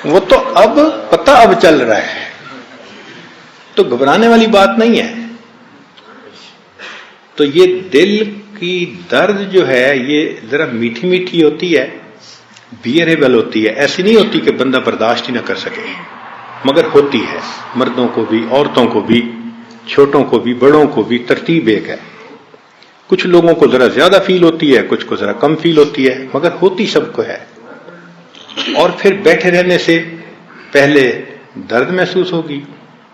وہ تو اب پتہ اب چل رہا ہے، تو گھبرانے والی بات نہیں ہے. تو یہ دل کی درد جو ہے یہ ذرا میٹھی میٹھی ہوتی ہے، بیئریبل ہوتی ہے، ایسی نہیں ہوتی کہ بندہ برداشت ہی نہ کر سکے، مگر ہوتی ہے. مردوں کو بھی، عورتوں کو بھی، چھوٹوں کو بھی، بڑوں کو بھی، ترتیب ایک ہے. کچھ لوگوں کو ذرا زیادہ فیل ہوتی ہے، کچھ کو ذرا کم فیل ہوتی ہے، مگر ہوتی سب کو ہے. اور پھر بیٹھے رہنے سے پہلے درد محسوس ہوگی،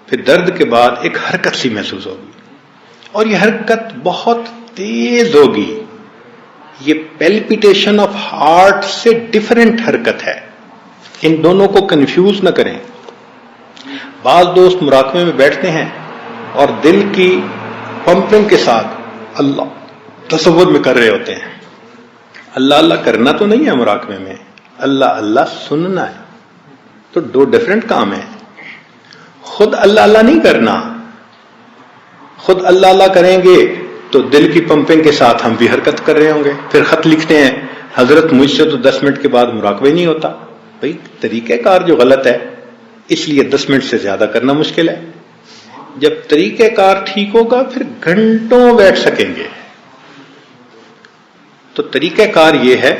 پھر درد کے بعد ایک حرکت سی محسوس ہوگی، اور یہ حرکت بہت تیز ہوگی. یہ پیلپیٹیشن آف ہارٹ سے ڈیفرنٹ حرکت ہے، ان دونوں کو کنفیوز نہ کریں. بعض دوست مراقبے میں بیٹھتے ہیں اور دل کی پمپنگ کے ساتھ اللہ تصور میں کر رہے ہوتے ہیں. اللہ اللہ کرنا تو نہیں ہے مراقبے میں، اللہ اللہ سننا ہے. تو دو ڈیفرنٹ کام ہیں. خود اللہ اللہ نہیں کرنا، خود اللہ اللہ کریں گے تو دل کی پمپنگ کے ساتھ ہم بھی حرکت کر رہے ہوں گے. پھر خط لکھتے ہیں حضرت مجھ سے تو 10 منٹ کے بعد مراقبہ ہی نہیں ہوتا. بھئی طریقہ کار جو غلط ہے اس لیے 10 منٹ سے زیادہ کرنا مشکل ہے. جب طریقہ کار ٹھیک ہوگا پھر گھنٹوں بیٹھ سکیں گے. تو طریقہ کار یہ ہے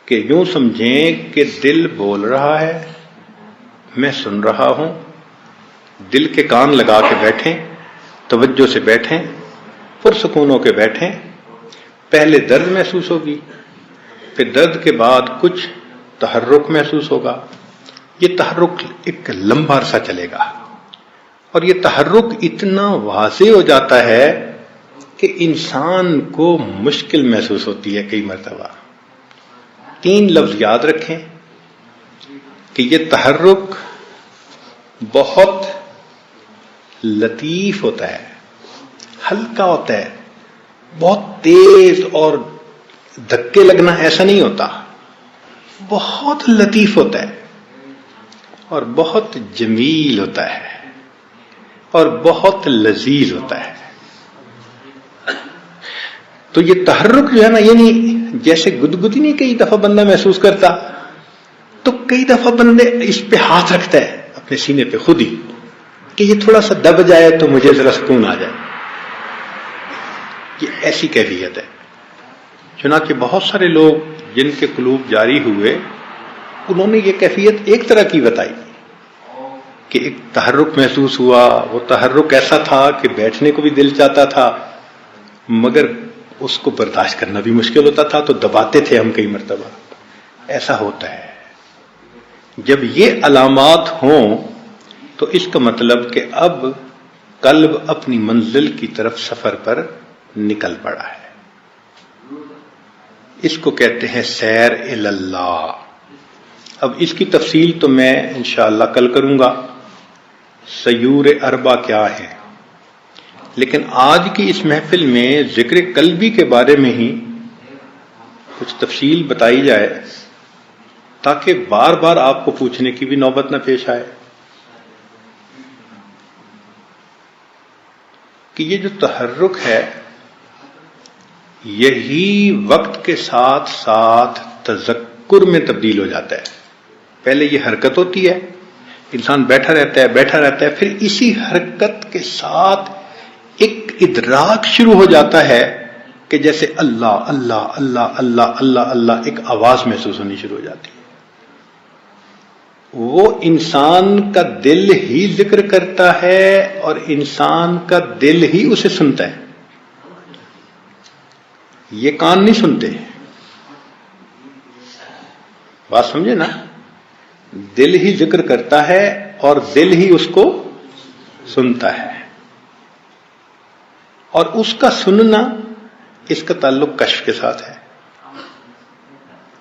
کہ یوں سمجھیں کہ دل بول رہا ہے، میں سن رہا ہوں. دل کے کان لگا کے بیٹھیں، توجہ سے بیٹھیں، پرسکون ہو کے بیٹھیں. پہلے درد محسوس ہوگی، پھر درد کے بعد کچھ تحرک محسوس ہوگا. یہ تحرک ایک لمبا عرصہ چلے گا، اور یہ تحرک اتنا واضح ہو جاتا ہے کہ انسان کو مشکل محسوس ہوتی ہے. کئی مرتبہ 3 لفظ یاد رکھیں کہ یہ تحرک بہت لطیف ہوتا ہے، ہلکا ہوتا ہے، بہت تیز اور دھکے لگنا ایسا نہیں ہوتا. بہت لطیف ہوتا ہے اور بہت جمیل ہوتا ہے اور بہت لذیذ ہوتا ہے. تو یہ تحرک جو ہے نا، یعنی جیسے گدگدی نہیں کئی دفعہ بندہ محسوس کرتا، تو کئی دفعہ بندے اس پہ ہاتھ رکھتا ہے اپنے سینے پہ خود ہی کہ یہ تھوڑا سا دب جائے تو مجھے ذرا سکون آ جائے. یہ ایسی کیفیت ہے. چنانچہ بہت سارے لوگ جن کے قلوب جاری ہوئے انہوں نے یہ کیفیت ایک طرح کی بتائی کہ ایک تحرک محسوس ہوا. وہ تحرک ایسا تھا کہ بیٹھنے کو بھی دل چاہتا تھا، مگر اس کو برداشت کرنا بھی مشکل ہوتا تھا، تو دباتے تھے ہم کئی مرتبہ. ایسا ہوتا ہے. جب یہ علامات ہوں تو اس کا مطلب کہ اب قلب اپنی منزل کی طرف سفر پر نکل پڑا ہے. اس کو کہتے ہیں سیر الی اللہ. اب اس کی تفصیل تو میں انشاءاللہ کل کروں گا، سیور اربع کیا ہے. لیکن آج کی اس محفل میں ذکر قلبی کے بارے میں ہی کچھ تفصیل بتائی جائے تاکہ بار بار آپ کو پوچھنے کی بھی نوبت نہ پیش آئے کہ یہ جو تحرک ہے یہی وقت کے ساتھ ساتھ تذکر میں تبدیل ہو جاتا ہے. پہلے یہ حرکت ہوتی ہے، انسان بیٹھا رہتا ہے، پھر اسی حرکت کے ساتھ ایک ادراک شروع ہو جاتا ہے کہ جیسے اللہ اللہ اللہ اللہ اللہ اللہ ایک آواز محسوس ہونی شروع ہو جاتی ہے. وہ انسان کا دل ہی ذکر کرتا ہے اور انسان کا دل ہی اسے سنتا ہے. یہ کان نہیں سنتے. بات سمجھے نا؟ دل ہی ذکر کرتا ہے اور دل ہی اس کو سنتا ہے. اور اس کا سننا، اس کا تعلق کشف کے ساتھ ہے.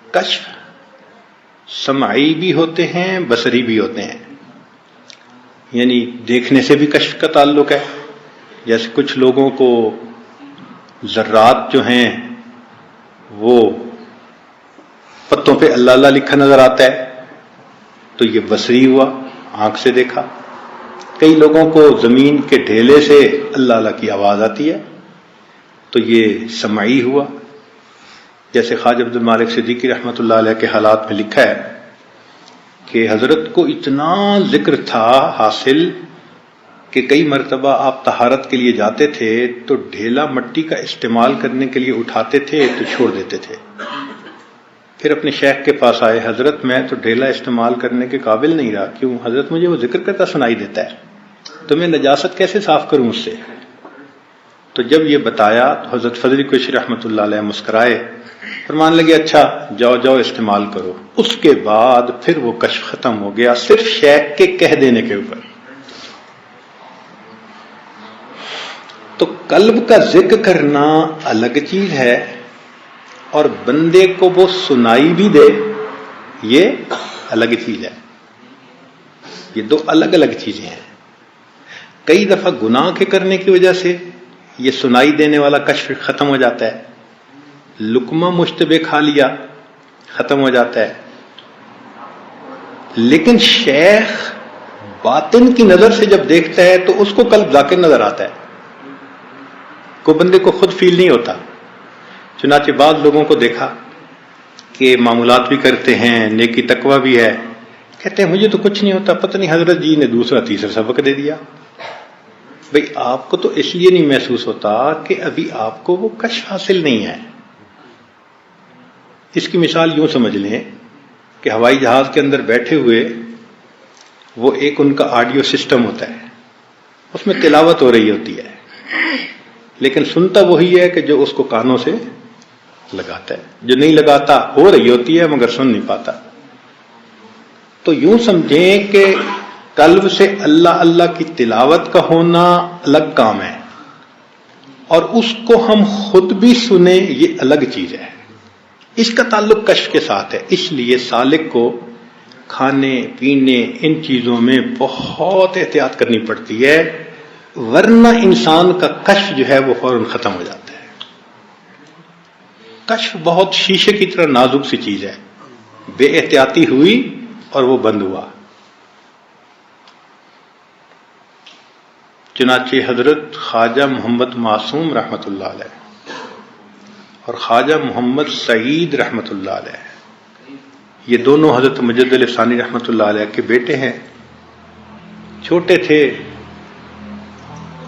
کشف سمعی بھی ہوتے ہیں، بصری بھی ہوتے ہیں. یعنی دیکھنے سے بھی کشف کا تعلق ہے. جیسے کچھ لوگوں کو ذرات جو ہیں وہ پتوں پہ اللہ اللہ لکھا نظر آتا ہے، تو یہ بصری ہوا، آنکھ سے دیکھا. کئی لوگوں کو زمین کے ڈھیلے سے اللہ اللہ کی آواز آتی ہے تو یہ سمعی ہوا. جیسے خواجہ عبد المالک صدیقی رحمۃ اللہ علیہ کے حالات میں لکھا ہے کہ حضرت کو اتنا ذکر تھا حاصل کہ کئی مرتبہ آپ طہارت کے لیے جاتے تھے تو ڈھیلا مٹی کا استعمال کرنے کے لیے اٹھاتے تھے تو چھوڑ دیتے تھے. پھر اپنے شیخ کے پاس آئے، حضرت میں تو ڈھیلا استعمال کرنے کے قابل نہیں رہا. کیوں؟ حضرت مجھے وہ ذکر کرتا سنائی دیتا ہے تو میں نجاست کیسے صاف کروں اس سے. تو جب یہ بتایا تو حضرت فضل کوشی رحمۃ اللہ علیہ مسکرائے، فرمان لگے اچھا جاؤ جاؤ استعمال کرو. اس کے بعد پھر وہ کشف ختم ہو گیا صرف شیخ کے کہہ دینے کے اوپر. تو قلب کا ذکر کرنا الگ چیز ہے اور بندے کو وہ سنائی بھی دے یہ الگ چیز ہے. یہ دو الگ الگ چیزیں ہیں. کئی دفعہ گناہ کے کرنے کی وجہ سے یہ سنائی دینے والا کشف ختم ہو جاتا ہے. لقمہ مشتبہ کھا لیا ختم ہو جاتا ہے. لیکن شیخ باطن کی نظر سے جب دیکھتا ہے تو اس کو قلب ذاکر نظر آتا ہے، کوئی بندے کو خود فیل نہیں ہوتا. چنانچہ بعض لوگوں کو دیکھا کہ معمولات بھی کرتے ہیں، نیکی تقوی بھی ہے، کہتے ہیں مجھے تو کچھ نہیں ہوتا، پتہ نہیں حضرت جی نے دوسرا تیسرا سبق دے دیا. بھئی آپ کو تو اس لیے نہیں محسوس ہوتا کہ ابھی آپ کو وہ کشف حاصل نہیں ہے. اس کی مثال یوں سمجھ لیں کہ ہوائی جہاز کے اندر بیٹھے ہوئے وہ ایک ان کا آڈیو سسٹم ہوتا ہے، اس میں تلاوت ہو رہی ہوتی ہے لیکن سنتا وہی ہے کہ جو اس کو کانوں سے لگاتا ہے. جو نہیں لگاتا ہو رہی ہوتی ہے مگر سن نہیں پاتا. تو یوں سمجھیں کہ قلب سے اللہ اللہ کی تلاوت کا ہونا الگ کام ہے اور اس کو ہم خود بھی سنیں یہ الگ چیز ہے. اس کا تعلق کشف کے ساتھ ہے. اس لیے سالک کو کھانے پینے ان چیزوں میں بہت احتیاط کرنی پڑتی ہے، ورنہ انسان کا کشف جو ہے وہ فوراً ختم ہو جاتا ہے. کشف بہت شیشے کی طرح نازک سی چیز ہے، بے احتیاطی ہوئی اور وہ بند ہوا. چنانچہ حضرت خواجہ محمد معصوم رحمۃ اللہ علیہ اور خواجہ محمد سعید رحمۃ اللہ علیہ، یہ دونوں حضرت مجد علی ثانی رحمۃ اللہ علیہ کے بیٹے ہیں. چھوٹے تھے،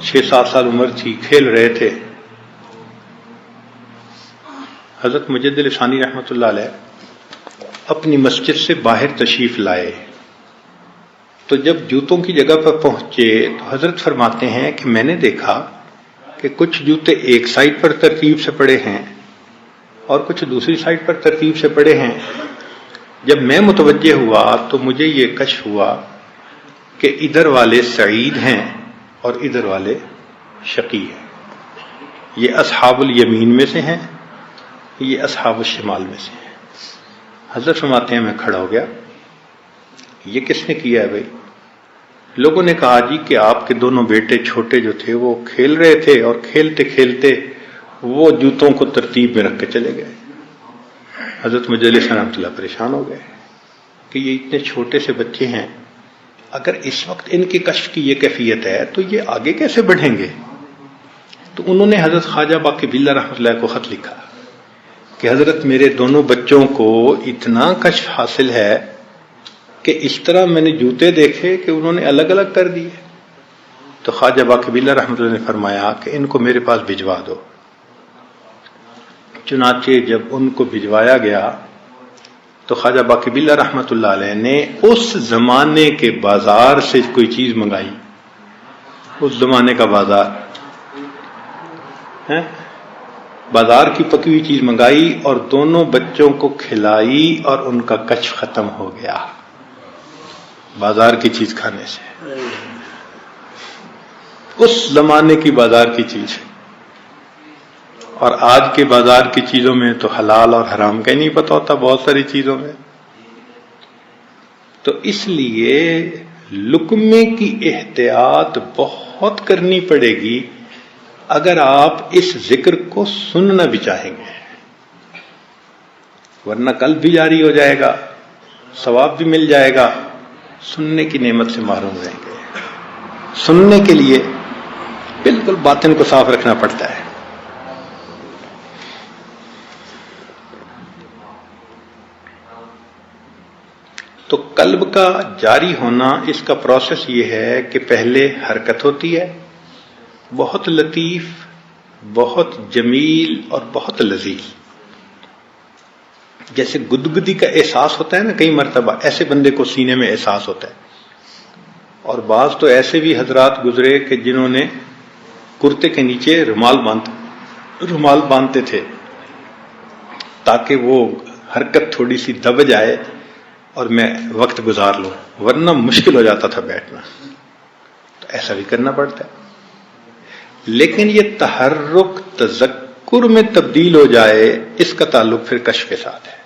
6-7 سال عمر تھی، کھیل رہے تھے. حضرت مجد علی ثانی رحمۃ اللہ علیہ اپنی مسجد سے باہر تشریف لائے تو جب جوتوں کی جگہ پر پہنچے تو حضرت فرماتے ہیں کہ میں نے دیکھا کہ کچھ جوتے ایک سائڈ پر ترتیب سے پڑے ہیں اور کچھ دوسری سائڈ پر ترتیب سے پڑے ہیں. جب میں متوجہ ہوا تو مجھے یہ کشف ہوا کہ ادھر والے سعید ہیں اور ادھر والے شقی ہیں. یہ اصحاب الیمین میں سے ہیں، یہ اصحاب الشمال میں سے ہیں. حضرت فرماتے ہیں میں کھڑا ہو گیا، یہ کس نے کیا ہے بھائی؟ لوگوں نے کہا جی کہ آپ کے دونوں بیٹے چھوٹے جو تھے وہ کھیل رہے تھے اور کھیلتے کھیلتے وہ جوتوں کو ترتیب میں رکھ کے چلے گئے. حضرت مجلس رحمۃ اللہ پریشان ہو گئے کہ یہ اتنے چھوٹے سے بچے ہیں، اگر اس وقت ان کی کشف کی یہ کیفیت ہے تو یہ آگے کیسے بڑھیں گے؟ تو انہوں نے حضرت خواجہ باقی باللہ رحمۃ اللہ کو خط لکھا کہ حضرت میرے دونوں بچوں کو اتنا کشف حاصل ہے کہ اس طرح میں نے جوتے دیکھے کہ انہوں نے الگ الگ کر دیے. تو خواجہ باقی باللہ رحمۃ اللہ نے فرمایا کہ ان کو میرے پاس بھجوا دو. چنانچہ جب ان کو بھجوایا گیا تو خواجہ باقی باللہ رحمۃ اللہ علیہ نے اس زمانے کے بازار سے کوئی چیز منگائی، اس زمانے کا بازار بازار کی پکی ہوئی چیز منگائی اور دونوں بچوں کو کھلائی اور ان کا کشف ختم ہو گیا بازار کی چیز کھانے سے. اس زمانے کی بازار کی چیز. اور آج کے بازار کی چیزوں میں تو حلال اور حرام کا ہی نہیں پتہ ہوتا بہت ساری چیزوں میں. تو اس لیے لقمے کی احتیاط بہت کرنی پڑے گی اگر آپ اس ذکر کو سننا بھی چاہیں گے، ورنہ قلب بھی جاری ہو جائے گا، ثواب بھی مل جائے گا سننے کی نعمت سے محروم رہیں گے. سننے کے لیے بالکل باطن کو صاف رکھنا پڑتا ہے. تو قلب کا جاری ہونا، اس کا پروسیس یہ ہے کہ پہلے حرکت ہوتی ہے، بہت لطیف، بہت جمیل اور بہت لذیذ. جیسے گدگدی کا احساس ہوتا ہے نا، کئی مرتبہ ایسے بندے کو سینے میں احساس ہوتا ہے. اور بعض تو ایسے بھی حضرات گزرے کہ جنہوں نے کرتے کے نیچے رومال باندھتے تھے تاکہ وہ حرکت تھوڑی سی دب جائے اور میں وقت گزار لوں، ورنہ مشکل ہو جاتا تھا بیٹھنا. تو ایسا بھی کرنا پڑتا ہے. لیکن یہ تحرک تذکر میں تبدیل ہو جائے، اس کا تعلق پھر کشف کے ساتھ ہے،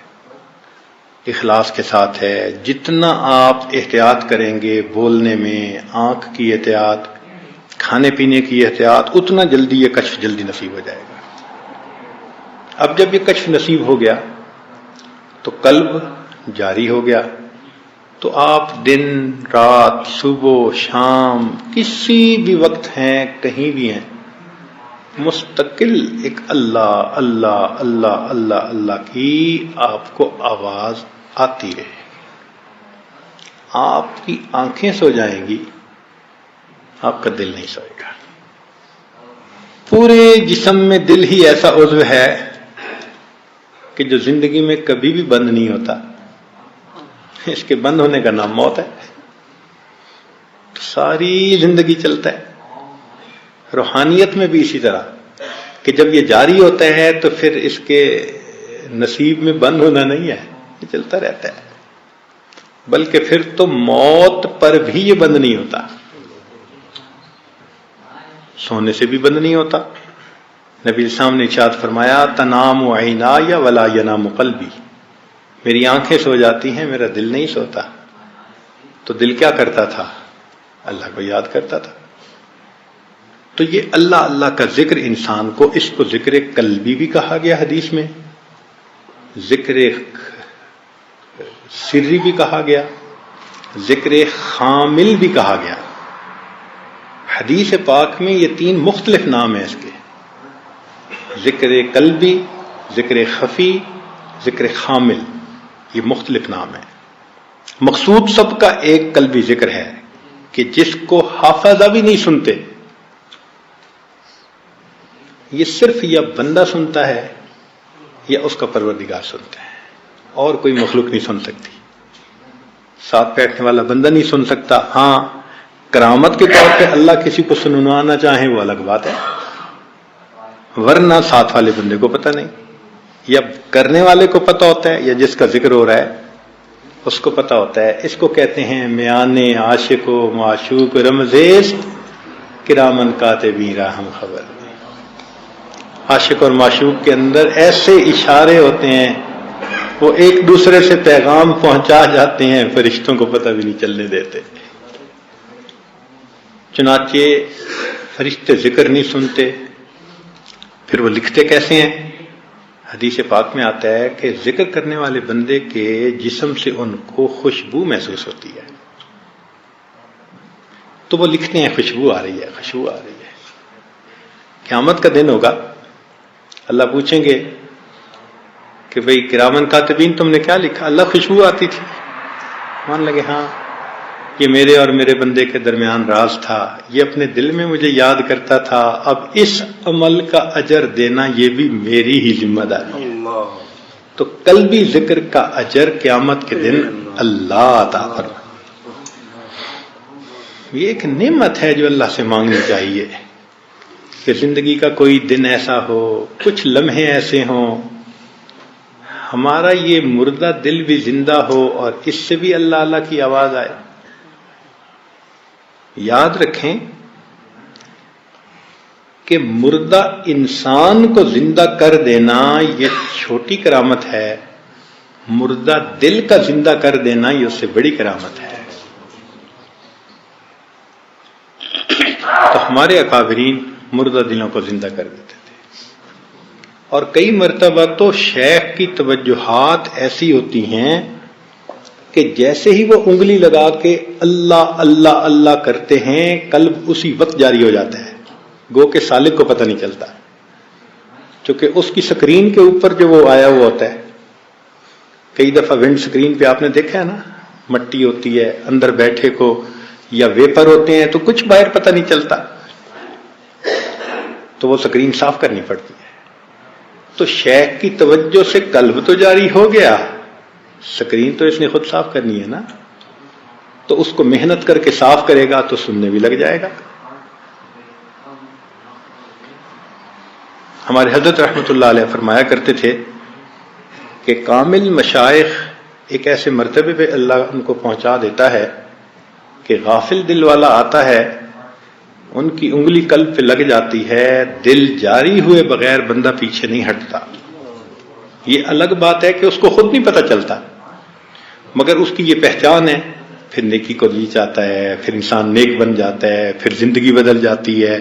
اخلاص کے ساتھ ہے. جتنا آپ احتیاط کریں گے بولنے میں، آنکھ کی احتیاط، کھانے پینے کی احتیاط، اتنا جلدی یہ کشف جلدی نصیب ہو جائے گا. اب جب یہ کشف نصیب ہو گیا تو قلب جاری ہو گیا، تو آپ دن رات، صبح شام، کسی بھی وقت ہیں، کہیں بھی ہیں، مستقل ایک اللہ اللہ اللہ اللہ اللہ کی آپ کو آواز آتی رہے. آپ کی آنکھیں سو جائیں گی، آپ کا دل نہیں سوئے گا. پورے جسم میں دل ہی ایسا عضو ہے کہ جو زندگی میں کبھی بھی بند نہیں ہوتا. اس کے بند ہونے کا نام موت ہے. ساری زندگی چلتا ہے. روحانیت میں بھی اسی طرح کہ جب یہ جاری ہوتا ہے تو پھر اس کے نصیب میں بند ہونا نہیں ہے، یہ چلتا رہتا ہے. بلکہ پھر تو موت پر بھی یہ بند نہیں ہوتا، سونے سے بھی بند نہیں ہوتا. نبی السلام نے ارشاد فرمایا تنام عینای ولا ینام قلبی، میری آنکھیں سو جاتی ہیں، میرا دل نہیں سوتا. تو دل کیا کرتا تھا؟ اللہ کو یاد کرتا تھا. تو یہ اللہ اللہ کا ذکر انسان کو، اس کو ذکر قلبی بھی کہا گیا حدیث میں، ذکر سری بھی کہا گیا، ذکر خامل بھی کہا گیا. حدیث پاک میں یہ تین مختلف نام ہیں اس کے، ذکر قلبی، ذکر خفی، ذکر خامل. یہ مختلف نام ہیں. مقصود سب کا ایک قلبی ذکر ہے کہ جس کو حافظہ بھی نہیں سنتے، یہ صرف یا بندہ سنتا ہے یا اس کا پروردگار سنتا ہے، اور کوئی مخلوق نہیں سن سکتی. ساتھ بیٹھنے والا بندہ نہیں سن سکتا. ہاں کرامت کے طور پہ اللہ کسی کو سنوانا چاہیں وہ الگ بات ہے، ورنہ ساتھ والے بندے کو پتہ نہیں، یا کرنے والے کو پتہ ہوتا ہے، یا جس کا ذکر ہو رہا ہے اس کو پتہ ہوتا ہے. اس کو کہتے ہیں میان عاشق و معشوق رمزیز کرامن کاتبین راہم خبر. عاشق اور معشوق کے اندر ایسے اشارے ہوتے ہیں، وہ ایک دوسرے سے پیغام پہنچا جاتے ہیں، فرشتوں کو پتہ بھی نہیں چلنے دیتے. چنانچہ فرشتے ذکر نہیں سنتے، پھر وہ لکھتے کیسے ہیں؟ حدیث پاک میں آتا ہے کہ ذکر کرنے والے بندے کے جسم سے ان کو خوشبو محسوس ہوتی ہے، تو وہ لکھتے ہیں خوشبو آ رہی ہے، خوشبو آ رہی ہے. قیامت کا دن ہوگا، اللہ پوچھیں گے کہ بھئی کرامن کاتبین تم نے کیا لکھا؟ اللہ خوشبو آتی تھی. مان لگے ہاں یہ میرے اور میرے بندے کے درمیان راز تھا، یہ اپنے دل میں مجھے یاد کرتا تھا، اب اس عمل کا اجر دینا یہ بھی میری ہی ذمہ داری ہے. تو قلبی ذکر کا اجر قیامت کے دن اللہ عطا فرمائے. یہ ایک نعمت ہے جو اللہ سے مانگنی چاہیے کہ زندگی کا کوئی دن ایسا ہو، کچھ لمحے ایسے ہوں، ہمارا یہ مردہ دل بھی زندہ ہو اور اس سے بھی اللہ اللہ کی آواز آئے. یاد رکھیں کہ مردہ انسان کو زندہ کر دینا یہ چھوٹی کرامت ہے، مردہ دل کا زندہ کر دینا یہ اس سے بڑی کرامت ہے. تو ہمارے اکابرین مردہ دلوں کو زندہ کر دیتے تھے، اور کئی مرتبہ تو شیخ کی توجہات ایسی ہوتی ہیں کہ جیسے ہی وہ انگلی لگا کے اللہ اللہ اللہ کرتے ہیں قلب اسی وقت جاری ہو جاتا ہے، گو کہ سالک کو پتہ نہیں چلتا، چونکہ اس کی سکرین کے اوپر جو وہ آیا ہوا ہوتا ہے. کئی دفعہ ونڈ سکرین پہ آپ نے دیکھا ہے نا، مٹی ہوتی ہے، اندر بیٹھے کو یا ویپر ہوتے ہیں تو کچھ باہر پتہ نہیں چلتا، تو وہ سکرین صاف کرنی پڑتی ہے. تو شیخ کی توجہ سے قلب تو جاری ہو گیا، سکرین تو اس نے خود صاف کرنی ہے نا، تو اس کو محنت کر کے صاف کرے گا تو سننے بھی لگ جائے گا. ہمارے حضرت رحمۃ اللہ علیہ فرمایا کرتے تھے کہ کامل مشائخ ایک ایسے مرتبے پہ اللہ ان کو پہنچا دیتا ہے کہ غافل دل والا آتا ہے، ان کی انگلی قلب پہ لگ جاتی ہے، دل جاری ہوئے بغیر بندہ پیچھے نہیں ہٹتا. یہ الگ بات ہے کہ اس کو خود نہیں پتہ چلتا، مگر اس کی یہ پہچان ہے. پھر نیکی کو جی چاہتا ہے، پھر انسان نیک بن جاتا ہے، پھر زندگی بدل جاتی ہے،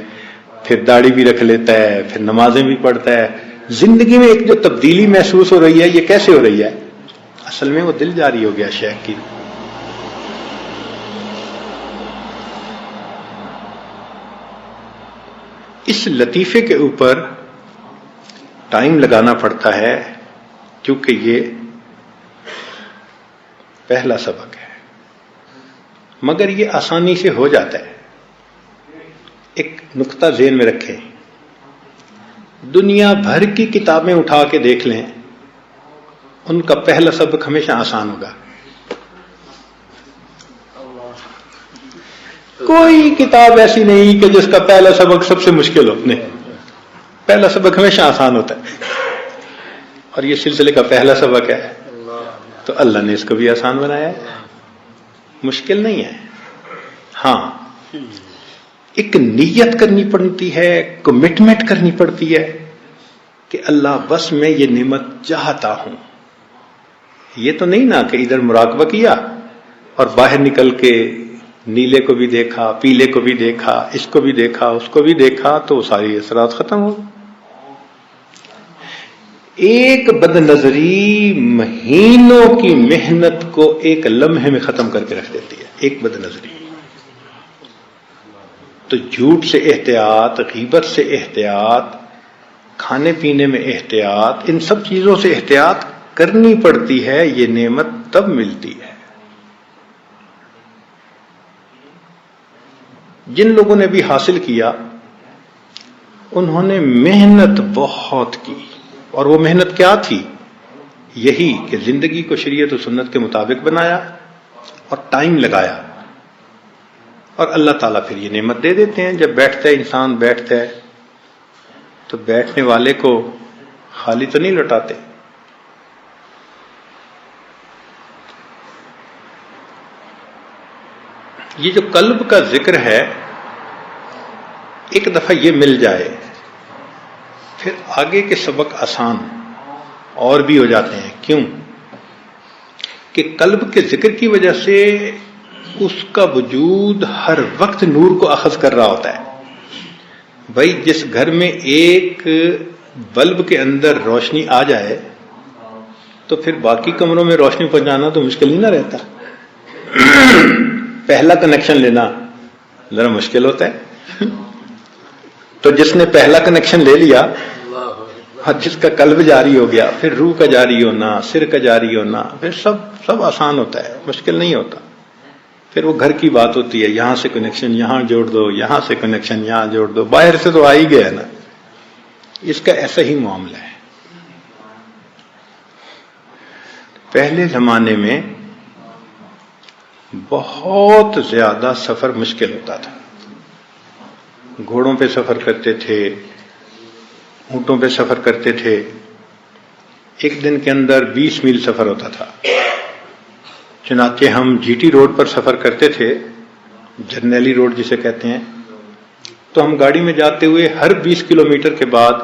پھر داڑھی بھی رکھ لیتا ہے، پھر نمازیں بھی پڑھتا ہے. زندگی میں ایک جو تبدیلی محسوس ہو رہی ہے، یہ کیسے ہو رہی ہے؟ اصل میں وہ دل جاری ہو گیا شیخ کی. اس لطیفے کے اوپر ٹائم لگانا پڑتا ہے کیونکہ یہ پہلا سبق ہے، مگر یہ آسانی سے ہو جاتا ہے. ایک نقطہ ذہن میں رکھیں، دنیا بھر کی کتابیں اٹھا کے دیکھ لیں، ان کا پہلا سبق ہمیشہ آسان ہوگا. کوئی کتاب ایسی نہیں کہ جس کا پہلا سبق سب سے مشکل ہو. نہیں، پہلا سبق ہمیشہ آسان ہوتا ہے، اور یہ سلسلے کا پہلا سبق ہے تو اللہ نے اس کو بھی آسان بنایا ہے، مشکل نہیں ہے. ہاں، ایک نیت کرنی پڑتی ہے، کمٹمنٹ کرنی پڑتی ہے کہ اللہ بس میں یہ نعمت چاہتا ہوں. یہ تو نہیں نا کہ ادھر مراقبہ کیا اور باہر نکل کے نیلے کو بھی دیکھا، پیلے کو بھی دیکھا، اس کو بھی دیکھا، اس کو بھی دیکھا، تو ساری اثرات ختم ہو. ایک بد نظری مہینوں کی محنت کو ایک لمحے میں ختم کر کے رکھ دیتی ہے. ایک بد نظری. تو جھوٹ سے احتیاط، غیبت سے احتیاط، کھانے پینے میں احتیاط، ان سب چیزوں سے احتیاط کرنی پڑتی ہے. یہ نعمت تب ملتی ہے. جن لوگوں نے بھی حاصل کیا انہوں نے محنت بہت کی، اور وہ محنت کیا تھی؟ یہی کہ زندگی کو شریعت و سنت کے مطابق بنایا اور ٹائم لگایا، اور اللہ تعالیٰ پھر یہ نعمت دے دیتے ہیں. جب بیٹھتا ہے انسان، بیٹھتا ہے تو بیٹھنے والے کو خالی تو نہیں لوٹاتے. یہ جو قلب کا ذکر ہے، ایک دفعہ یہ مل جائے پھر آگے کے سبق آسان اور بھی ہو جاتے ہیں. کیوں؟ کہ قلب کے ذکر کی وجہ سے اس کا وجود ہر وقت نور کو اخذ کر رہا ہوتا ہے. بھائی جس گھر میں ایک بلب کے اندر روشنی آ جائے تو پھر باقی کمروں میں روشنی پہنچانا تو مشکل ہی نہ رہتا. پہلا کنیکشن لینا ذرا مشکل ہوتا ہے. تو جس نے پہلا کنیکشن لے لیا اور جس کا قلب جاری ہو گیا، پھر روح کا جاری ہونا، سر کا جاری ہونا، پھر سب آسان ہوتا ہے، مشکل نہیں ہوتا. پھر وہ گھر کی بات ہوتی ہے، یہاں سے کنیکشن یہاں جوڑ دو، یہاں سے کنیکشن یہاں جوڑ دو. باہر سے تو آ ہی گیا نا. اس کا ایسا ہی معاملہ ہے. پہلے زمانے میں بہت زیادہ سفر مشکل ہوتا تھا. گھوڑوں پہ سفر کرتے تھے، اونٹوں پہ سفر کرتے تھے. ایک دن کے اندر 20 میل سفر ہوتا تھا. چنانچہ ہم جی ٹی روڈ پر سفر کرتے تھے، جرنیلی روڈ جسے کہتے ہیں. تو ہم گاڑی میں جاتے ہوئے ہر 20 کلومیٹر کے بعد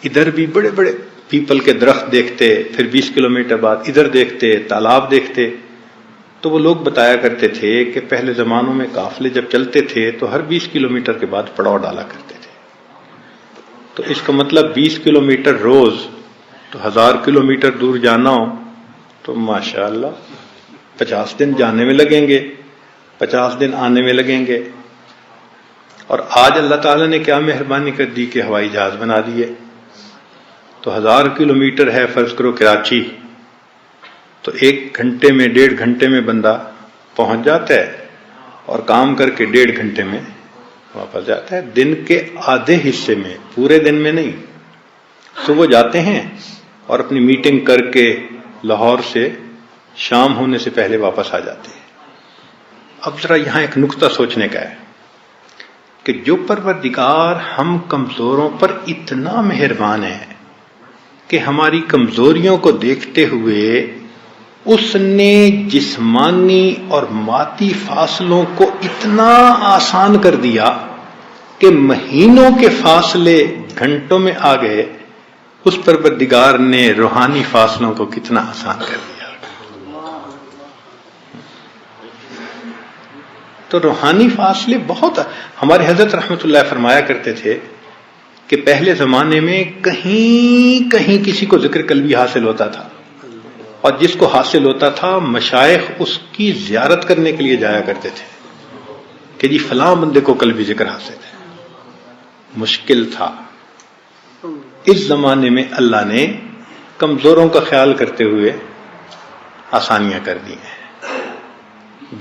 ادھر بھی بڑے بڑے پیپل کے درخت دیکھتے، پھر 20 کلومیٹر بعد ادھر دیکھتے، تالاب دیکھتے. تو وہ لوگ بتایا کرتے تھے کہ پہلے زمانوں میں قافلے جب چلتے تھے تو ہر 20 کلومیٹر کے بعد پڑاؤ ڈالا کرتے تھے. تو اس کا مطلب 20 کلومیٹر روز، تو 1000 کلومیٹر دور جانا ہو تو ماشاءاللہ 50 دن جانے میں لگیں گے، 50 دن آنے میں لگیں گے. اور آج اللہ تعالیٰ نے کیا مہربانی کر دی کہ ہوائی جہاز بنا دیے. تو 1000 کلومیٹر ہے فرض کرو کراچی، تو 1 گھنٹے میں 1.5 گھنٹے میں بندہ پہنچ جاتا ہے اور کام کر کے 1.5 گھنٹے میں واپس جاتا ہے. دن کے آدھے حصے میں، پورے دن میں نہیں. صبح جاتے ہیں اور اپنی میٹنگ کر کے لاہور سے شام ہونے سے پہلے واپس آ جاتے ہیں. اب ذرا یہاں ایک نقطہ سوچنے کا ہے کہ جو پروردگار ہم کمزوروں پر اتنا مہربان ہے کہ ہماری کمزوریوں کو دیکھتے ہوئے اس نے جسمانی اور مادی فاصلوں کو اتنا آسان کر دیا کہ مہینوں کے فاصلے گھنٹوں میں آ گئے. اس پروردگار نے روحانی فاصلوں کو کتنا آسان کر دیا. تو روحانی فاصلے بہت. ہمارے حضرت رحمت اللہ فرمایا کرتے تھے کہ پہلے زمانے میں کہیں کہیں کسی کو ذکر قلبی حاصل ہوتا تھا، اور جس کو حاصل ہوتا تھا مشائخ اس کی زیارت کرنے کے لیے جایا کرتے تھے کہ جی فلاں بندے کو قلبی ذکر حاصل ہے. مشکل تھا. اس زمانے میں اللہ نے کمزوروں کا خیال کرتے ہوئے آسانیاں کر دی ہیں.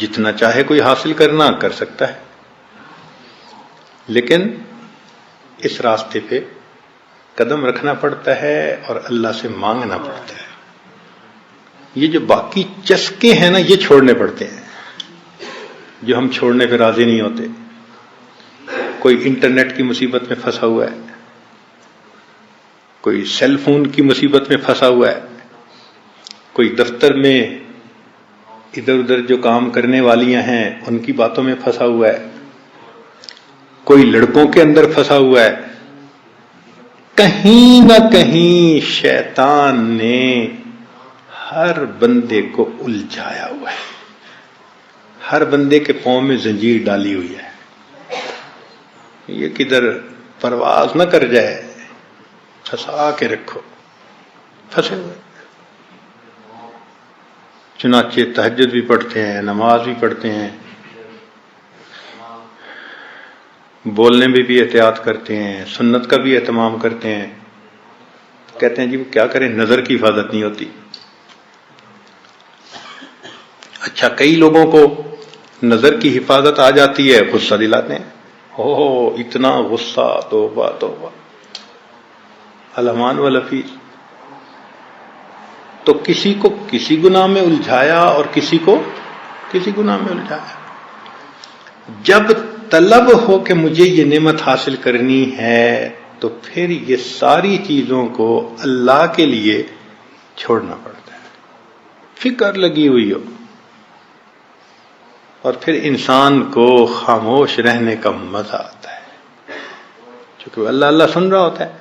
جتنا چاہے کوئی حاصل کرنا کر سکتا ہے، لیکن اس راستے پہ قدم رکھنا پڑتا ہے اور اللہ سے مانگنا پڑتا ہے. یہ جو باقی چسکے ہیں نا، یہ چھوڑنے پڑتے ہیں جو ہم چھوڑنے پہ راضی نہیں ہوتے. کوئی انٹرنیٹ کی مصیبت میں پھنسا ہوا ہے، کوئی سیل فون کی مصیبت میں پھنسا ہوا ہے، کوئی دفتر میں ادھر ادھر جو کام کرنے والیاں ہیں ان کی باتوں میں پھنسا ہوا ہے، کوئی لڑکوں کے اندر پھنسا ہوا ہے. کہیں نہ کہیں شیطان نے ہر بندے کو الجھایا ہوا ہے. ہر بندے کے پاؤں میں زنجیر ڈالی ہوئی ہے. یہ کدھر پرواز نہ کر جائے، پھنسا کے رکھو. پھنسے ہوئے. چنانچہ تہجد بھی پڑھتے ہیں، نماز بھی پڑھتے ہیں، بولنے میں بھی احتیاط کرتے ہیں، سنت کا بھی اہتمام کرتے ہیں. کہتے ہیں جی وہ کیا کریں، نظر کی حفاظت نہیں ہوتی. اچھا، کئی لوگوں کو نظر کی حفاظت آ جاتی ہے، غصہ دلاتے ہیں. اوہ اتنا غصہ، توبہ توبہ. الامان والحفیظ. تو کسی کو کسی گناہ میں الجھایا اور کسی کو کسی گناہ میں الجھایا. جب طلب ہو کہ مجھے یہ نعمت حاصل کرنی ہے تو پھر یہ ساری چیزوں کو اللہ کے لیے چھوڑنا پڑتا ہے. فکر لگی ہوئی ہو، اور پھر انسان کو خاموش رہنے کا مزہ آتا ہے چونکہ وہ اللہ اللہ سن رہا ہوتا ہے.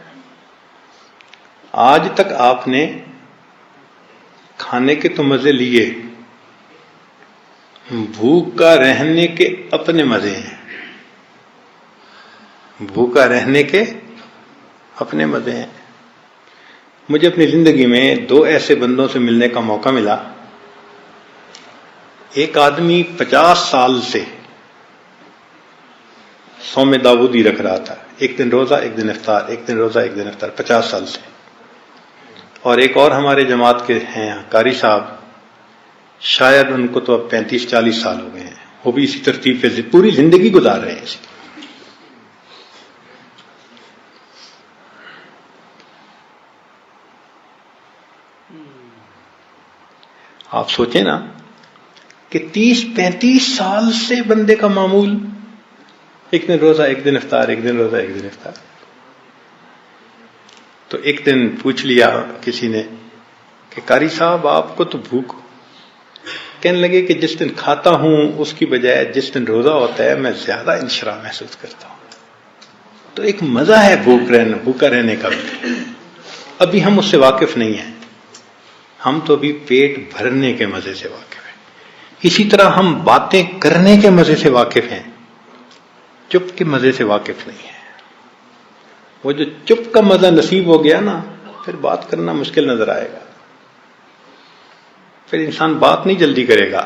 آج تک آپ نے کھانے کے تو مزے لیے، بھوکا رہنے کے اپنے مزے ہیں. بھوکا رہنے کے اپنے مزے ہیں. مجھے اپنی زندگی میں 2 ایسے بندوں سے ملنے کا موقع ملا. ایک آدمی 50 سال سے صوم داؤدی رکھ رہا تھا، ایک دن روزہ ایک دن افطار، ایک دن روزہ ایک دن افطار، 50 سال سے. اور ایک اور ہمارے جماعت کے ہیں قاری صاحب، شاید ان کو تو اب 35-40 سال ہو گئے ہیں، وہ بھی اسی ترتیب پہ پوری زندگی گزار رہے ہیں اسی. آپ سوچیں نا کہ 30-35 سال سے بندے کا معمول ایک دن روزہ ایک دن افطار، ایک دن روزہ ایک دن افطار. تو ایک دن پوچھ لیا کسی نے کہ قاری صاحب آپ کو تو بھوک. کہنے لگے کہ جس دن کھاتا ہوں اس کی بجائے جس دن روزہ ہوتا ہے میں زیادہ انشراح محسوس کرتا ہوں. تو ایک مزہ ہے بھوکا رہنے کا بھی. ابھی ہم اس سے واقف نہیں ہیں، ہم تو ابھی پیٹ بھرنے کے مزے سے واقف ہیں. اسی طرح ہم باتیں کرنے کے مزے سے واقف ہیں، چپ کے مزے سے واقف نہیں ہیں. وہ جو چپ کا مزہ نصیب ہو گیا نا، پھر بات کرنا مشکل نظر آئے گا. پھر انسان بات نہیں جلدی کرے گا.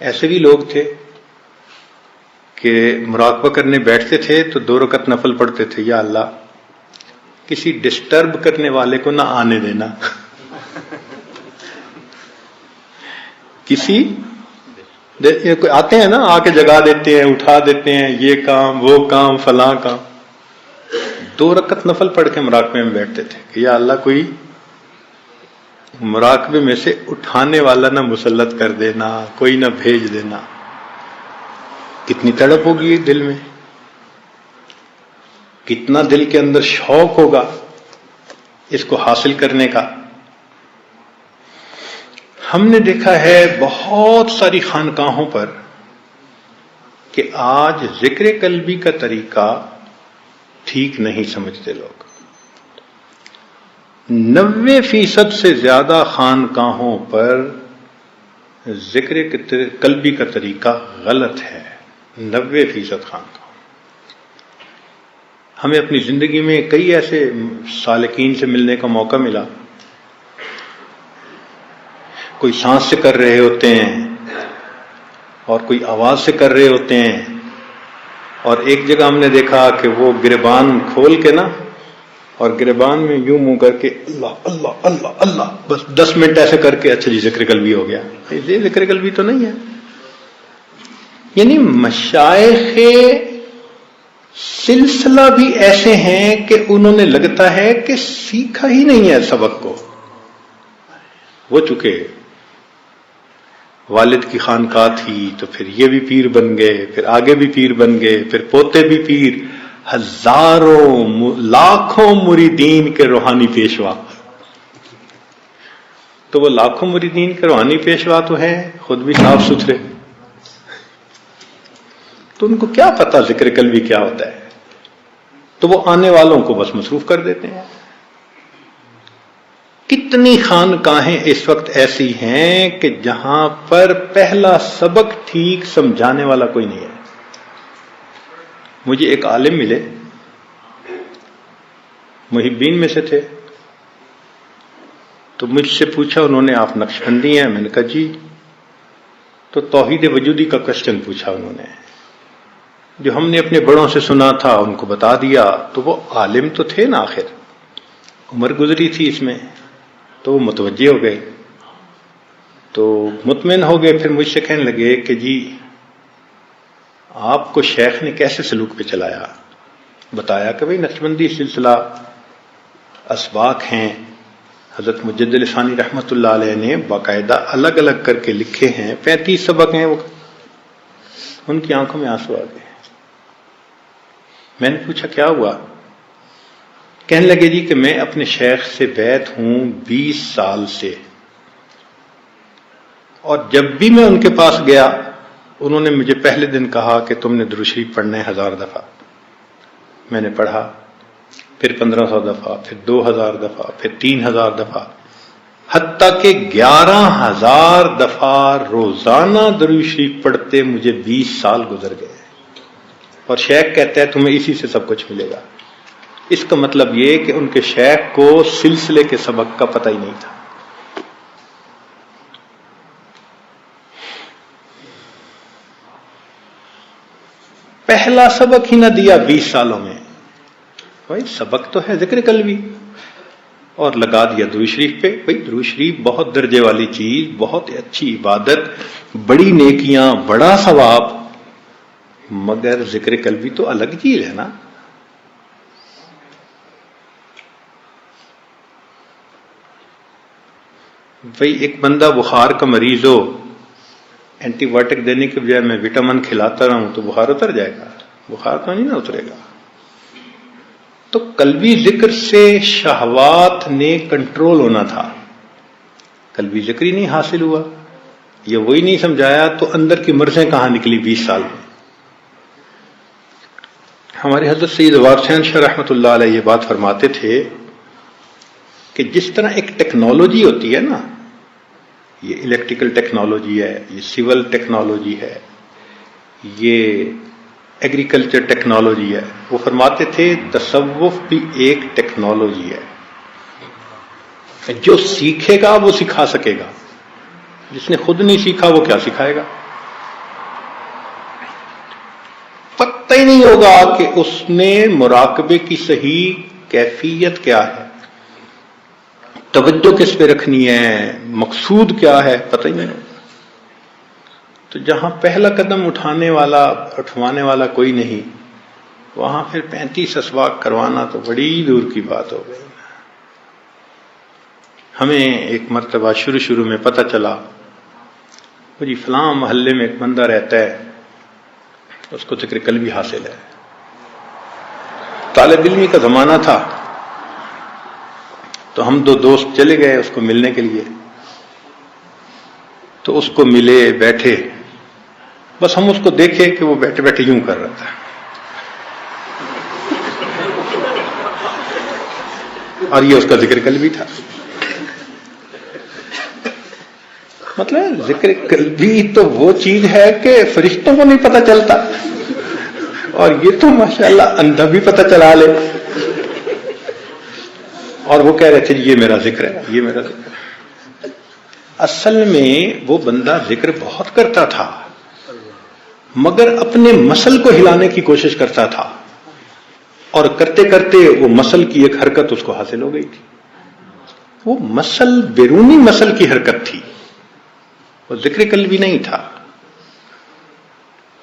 ایسے بھی لوگ تھے کہ مراقبہ کرنے بیٹھتے تھے تو 2 رکعت نفل پڑھتے تھے، یا اللہ کسی ڈسٹرب کرنے والے کو نہ آنے دینا. کسی آتے ہیں نا، آ کے جگا دیتے ہیں، اٹھا دیتے ہیں، یہ کام وہ کام فلاں کام. 2 رکعت نفل پڑھ کے مراقبے میں بیٹھتے تھے کہ یا اللہ کوئی مراقبے میں سے اٹھانے والا نہ مسلط کر دینا، کوئی نہ بھیج دینا. کتنی تڑپ ہوگی دل میں، کتنا دل کے اندر شوق ہوگا اس کو حاصل کرنے کا. ہم نے دیکھا ہے بہت ساری خانقاہوں پر کہ آج ذکر قلبی کا طریقہ ٹھیک نہیں سمجھتے لوگ. 90% سے زیادہ خانقاہوں پر ذکر قلبی کا طریقہ غلط ہے. 90% خانقاہ. ہمیں اپنی زندگی میں کئی ایسے سالکین سے ملنے کا موقع ملا، کوئی سانس سے کر رہے ہوتے ہیں اور کوئی آواز سے کر رہے ہوتے ہیں، اور ایک جگہ ہم نے دیکھا کہ وہ گریبان کھول کے نا، اور گریبان میں یوں منہ کر کے اللہ اللہ اللہ اللہ، بس 10 منٹ ایسے کر کے اچھا جی ذکر قلبی ہو گیا. یہ ذکر قلبی تو نہیں ہے. یعنی مشائخ سلسلہ بھی ایسے ہیں کہ انہوں نے لگتا ہے کہ سیکھا ہی نہیں ہے سبق کو. وہ چکے والد کی خانقاہ تھی تو پھر یہ بھی پیر بن گئے، پھر آگے بھی پیر بن گئے، پھر پوتے بھی پیر، ہزاروں لاکھوں مریدین کے روحانی پیشوا. تو وہ لاکھوں مریدین کے روحانی پیشوا تو ہیں خود بھی صاف ستھرے، تو ان کو کیا پتا ذکر قلبی کیا ہوتا ہے، تو وہ آنے والوں کو بس مصروف کر دیتے ہیں. کتنی خانقاہیں اس وقت ایسی ہیں کہ جہاں پر پہلا سبق ٹھیک سمجھانے والا کوئی نہیں ہے. مجھے ایک عالم ملے، محبین میں سے تھے، تو مجھ سے پوچھا انہوں نے آپ نقشبندی ہیں؟ میں نے کہا جی. تو توحید وجودی کا کوشچن پوچھا انہوں نے، جو ہم نے اپنے بڑوں سے سنا تھا ان کو بتا دیا. تو وہ عالم تو تھے نا، آخر عمر گزری تھی اس میں، تو وہ متوجہ ہو گئے، تو مطمئن ہو گئے. پھر مجھ سے کہنے لگے کہ جی آپ کو شیخ نے کیسے سلوک پہ چلایا؟ بتایا کہ بھئی نقشبندی سلسلہ اسباق ہیں، حضرت مجدد ثانی رحمۃ اللہ علیہ نے باقاعدہ الگ الگ کر کے لکھے ہیں، 35 سبق ہیں. وہ ان کی آنکھوں میں آنسو آ گئے. میں نے پوچھا کیا ہوا؟ کہنے لگے جی کہ میں اپنے شیخ سے بیعت ہوں 20 سال سے، اور جب بھی میں ان کے پاس گیا انہوں نے مجھے پہلے دن کہا کہ تم نے درود شریف پڑھنا ہے 1000 دفعہ. میں نے پڑھا، پھر 1500 دفعہ، پھر 2000 دفعہ، پھر 3000 دفعہ، حتیٰ کہ 11000 دفعہ روزانہ درود شریف پڑھتے مجھے 20 سال گزر گئے. اور شیخ کہتا ہے تمہیں اسی سے سب کچھ ملے گا. اس کا مطلب یہ کہ ان کے شیخ کو سلسلے کے سبق کا پتہ ہی نہیں تھا. پہلا سبق ہی نہ دیا 20 سالوں میں. بھائی سبق تو ہے ذکر قلبی، اور لگا دیا درود شریف پہ. بھائی درود شریف بہت درجے والی چیز، بہت اچھی عبادت، بڑی نیکیاں، بڑا ثواب، مگر ذکر قلبی تو الگ چیز ہے نا. بھائی ایک بندہ بخار کا مریض ہو، اینٹی بایوٹک دینے کے بجائے میں وٹامن کھلاتا رہوں تو بخار اتر جائے گا؟ بخار تو نہیں نا اترے گا. تو قلبی ذکر سے شہوات نے کنٹرول ہونا تھا، قلبی ذکر ہی نہیں حاصل ہوا، یہ وہی نہیں سمجھایا، تو اندر کی مرضیں کہاں نکلی 20 سال میں. ہمارے حضرت سید وار حسین شاہ رحمۃ اللہ علیہ یہ بات فرماتے تھے کہ جس طرح ایک ٹیکنالوجی ہوتی ہے نا، یہ الیکٹریکل ٹیکنالوجی ہے، یہ سول ٹیکنالوجی ہے، یہ ایگریکلچر ٹیکنالوجی ہے، وہ فرماتے تھے تصوف بھی ایک ٹیکنالوجی ہے. جو سیکھے گا وہ سکھا سکے گا، جس نے خود نہیں سیکھا وہ کیا سکھائے گا؟ پتہ ہی نہیں ہوگا کہ اس نے مراقبے کی صحیح کیفیت کیا ہے، توجہ کس پہ رکھنی ہے، مقصود کیا ہے، پتہ ہی نہیں ہوگا۔ تو جہاں پہلا قدم اٹھوانے والا کوئی نہیں، وہاں پھر 35 اسواق کروانا تو بڑی دور کی بات ہو گئی۔ ہمیں ایک مرتبہ شروع میں پتہ چلا وہ جی فلاں محلے میں ایک بندہ رہتا ہے، اس کو ذکر قلبی حاصل ہے۔ طالب علمی کا زمانہ تھا، تو ہم 2 دوست چلے گئے اس کو ملنے کے لیے۔ تو اس کو ملے، بیٹھے، بس ہم اس کو دیکھے کہ وہ بیٹھے بیٹھے یوں کر رہا تھا، اور یہ اس کا ذکر قلبی تھا۔ مطلب ذکر قلبی تو وہ چیز ہے کہ فرشتوں کو نہیں پتہ چلتا، اور یہ تو ماشاءاللہ اندھا بھی پتہ چلا لے۔ اور وہ کہہ رہے تھے یہ میرا ذکر ہے، یہ میرا ذکر ہے۔ اصل میں وہ بندہ ذکر بہت کرتا تھا، مگر اپنے مسل کو ہلانے کی کوشش کرتا تھا، اور کرتے کرتے وہ مسل کی ایک حرکت اس کو حاصل ہو گئی تھی۔ وہ مسل بیرونی مسل کی حرکت تھی، وہ ذکر قلبی نہیں تھا۔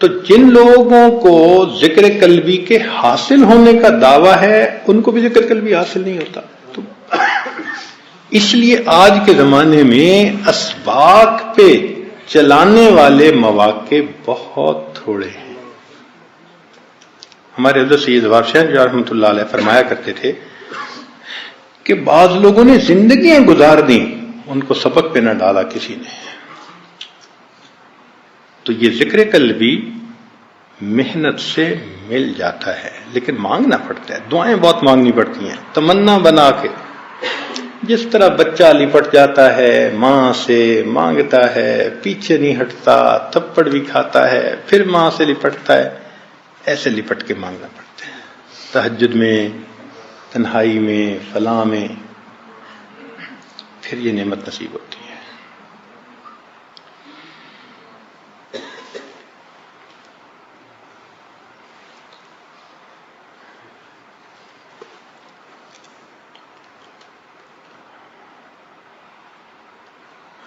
تو جن لوگوں کو ذکر قلبی کے حاصل ہونے کا دعویٰ ہے ان کو بھی ذکر قلبی حاصل نہیں ہوتا۔ تو اس لیے آج کے زمانے میں اسباق پہ چلانے والے مواقع بہت تھوڑے ہیں۔ ہمارے حضرت سید ظفار شاہ رحمۃ اللہ علیہ فرمایا کرتے تھے کہ بعض لوگوں نے زندگیاں گزار دیں، ان کو سبق پہ نہ ڈالا کسی نے۔ تو یہ ذکر قلبی محنت سے مل جاتا ہے، لیکن مانگنا پڑتا ہے، دعائیں بہت مانگنی پڑتی ہیں، تمنا بنا کے۔ جس طرح بچہ لپٹ جاتا ہے ماں سے، مانگتا ہے، پیچھے نہیں ہٹتا، تھپڑ بھی کھاتا ہے، پھر ماں سے لپٹتا ہے، ایسے لپٹ کے مانگنا پڑتا ہے، تہجد میں، تنہائی میں، فلاں میں، پھر یہ نعمت نصیب ہوتی ہے۔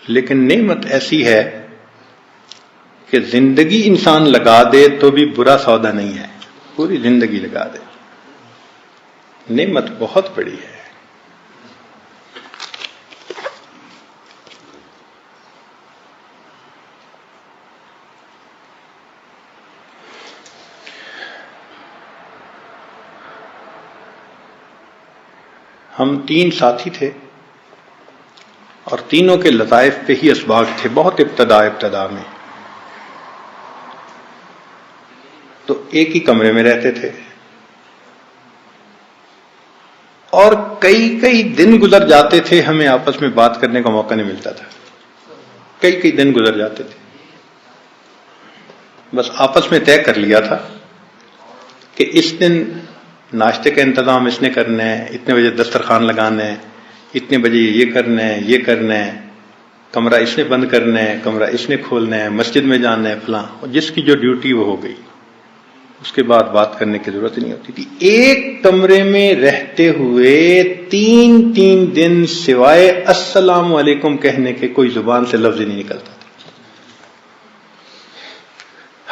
لیکن نعمت ایسی ہے کہ زندگی انسان لگا دے تو بھی برا سودا نہیں ہے، پوری زندگی لگا دے، نعمت بہت بڑی ہے۔ ہم 3 ساتھی تھے، اور تینوں کے لطائف پہ ہی اسباق تھے، بہت ابتدا میں۔ تو ایک ہی کمرے میں رہتے تھے، اور کئی دن گزر جاتے تھے، ہمیں آپس میں بات کرنے کا موقع نہیں ملتا تھا، کئی دن گزر جاتے تھے۔ بس آپس میں طے کر لیا تھا کہ اس دن ناشتے کا انتظام اس نے کرنا ہے، اتنے بجے دسترخوان لگانا ہے، اتنے بجے یہ کرنا ہے، یہ کرنا ہے، کمرہ اس نے بند کرنا ہے، کمرہ اس نے کھولنا ہے، مسجد میں جانا ہے، فلاں، جس کی جو ڈیوٹی وہ ہو گئی۔ اس کے بعد بات کرنے کی ضرورت نہیں ہوتی تھی۔ ایک کمرے میں رہتے ہوئے 3 دن سوائے السلام علیکم کہنے کے کوئی زبان سے لفظ نہیں نکلتا تھا،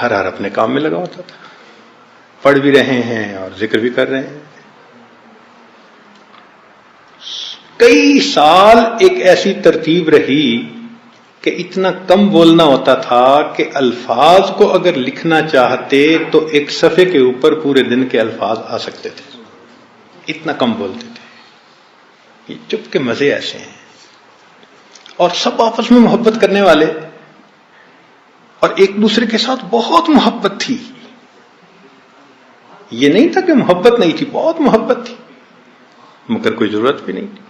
ہر اپنے کام میں لگا ہوتا تھا، پڑھ بھی رہے ہیں اور ذکر بھی کر رہے ہیں۔ کئی سال ایک ایسی ترتیب رہی کہ اتنا کم بولنا ہوتا تھا کہ الفاظ کو اگر لکھنا چاہتے تو ایک صفحے کے اوپر پورے دن کے الفاظ آ سکتے تھے، اتنا کم بولتے تھے۔ یہ چپ کے مزے ایسے ہیں، اور سب آپس میں محبت کرنے والے، اور ایک دوسرے کے ساتھ بہت محبت تھی۔ یہ نہیں تھا کہ محبت نہیں تھی، بہت محبت تھی، مگر کوئی ضرورت بھی نہیں تھی۔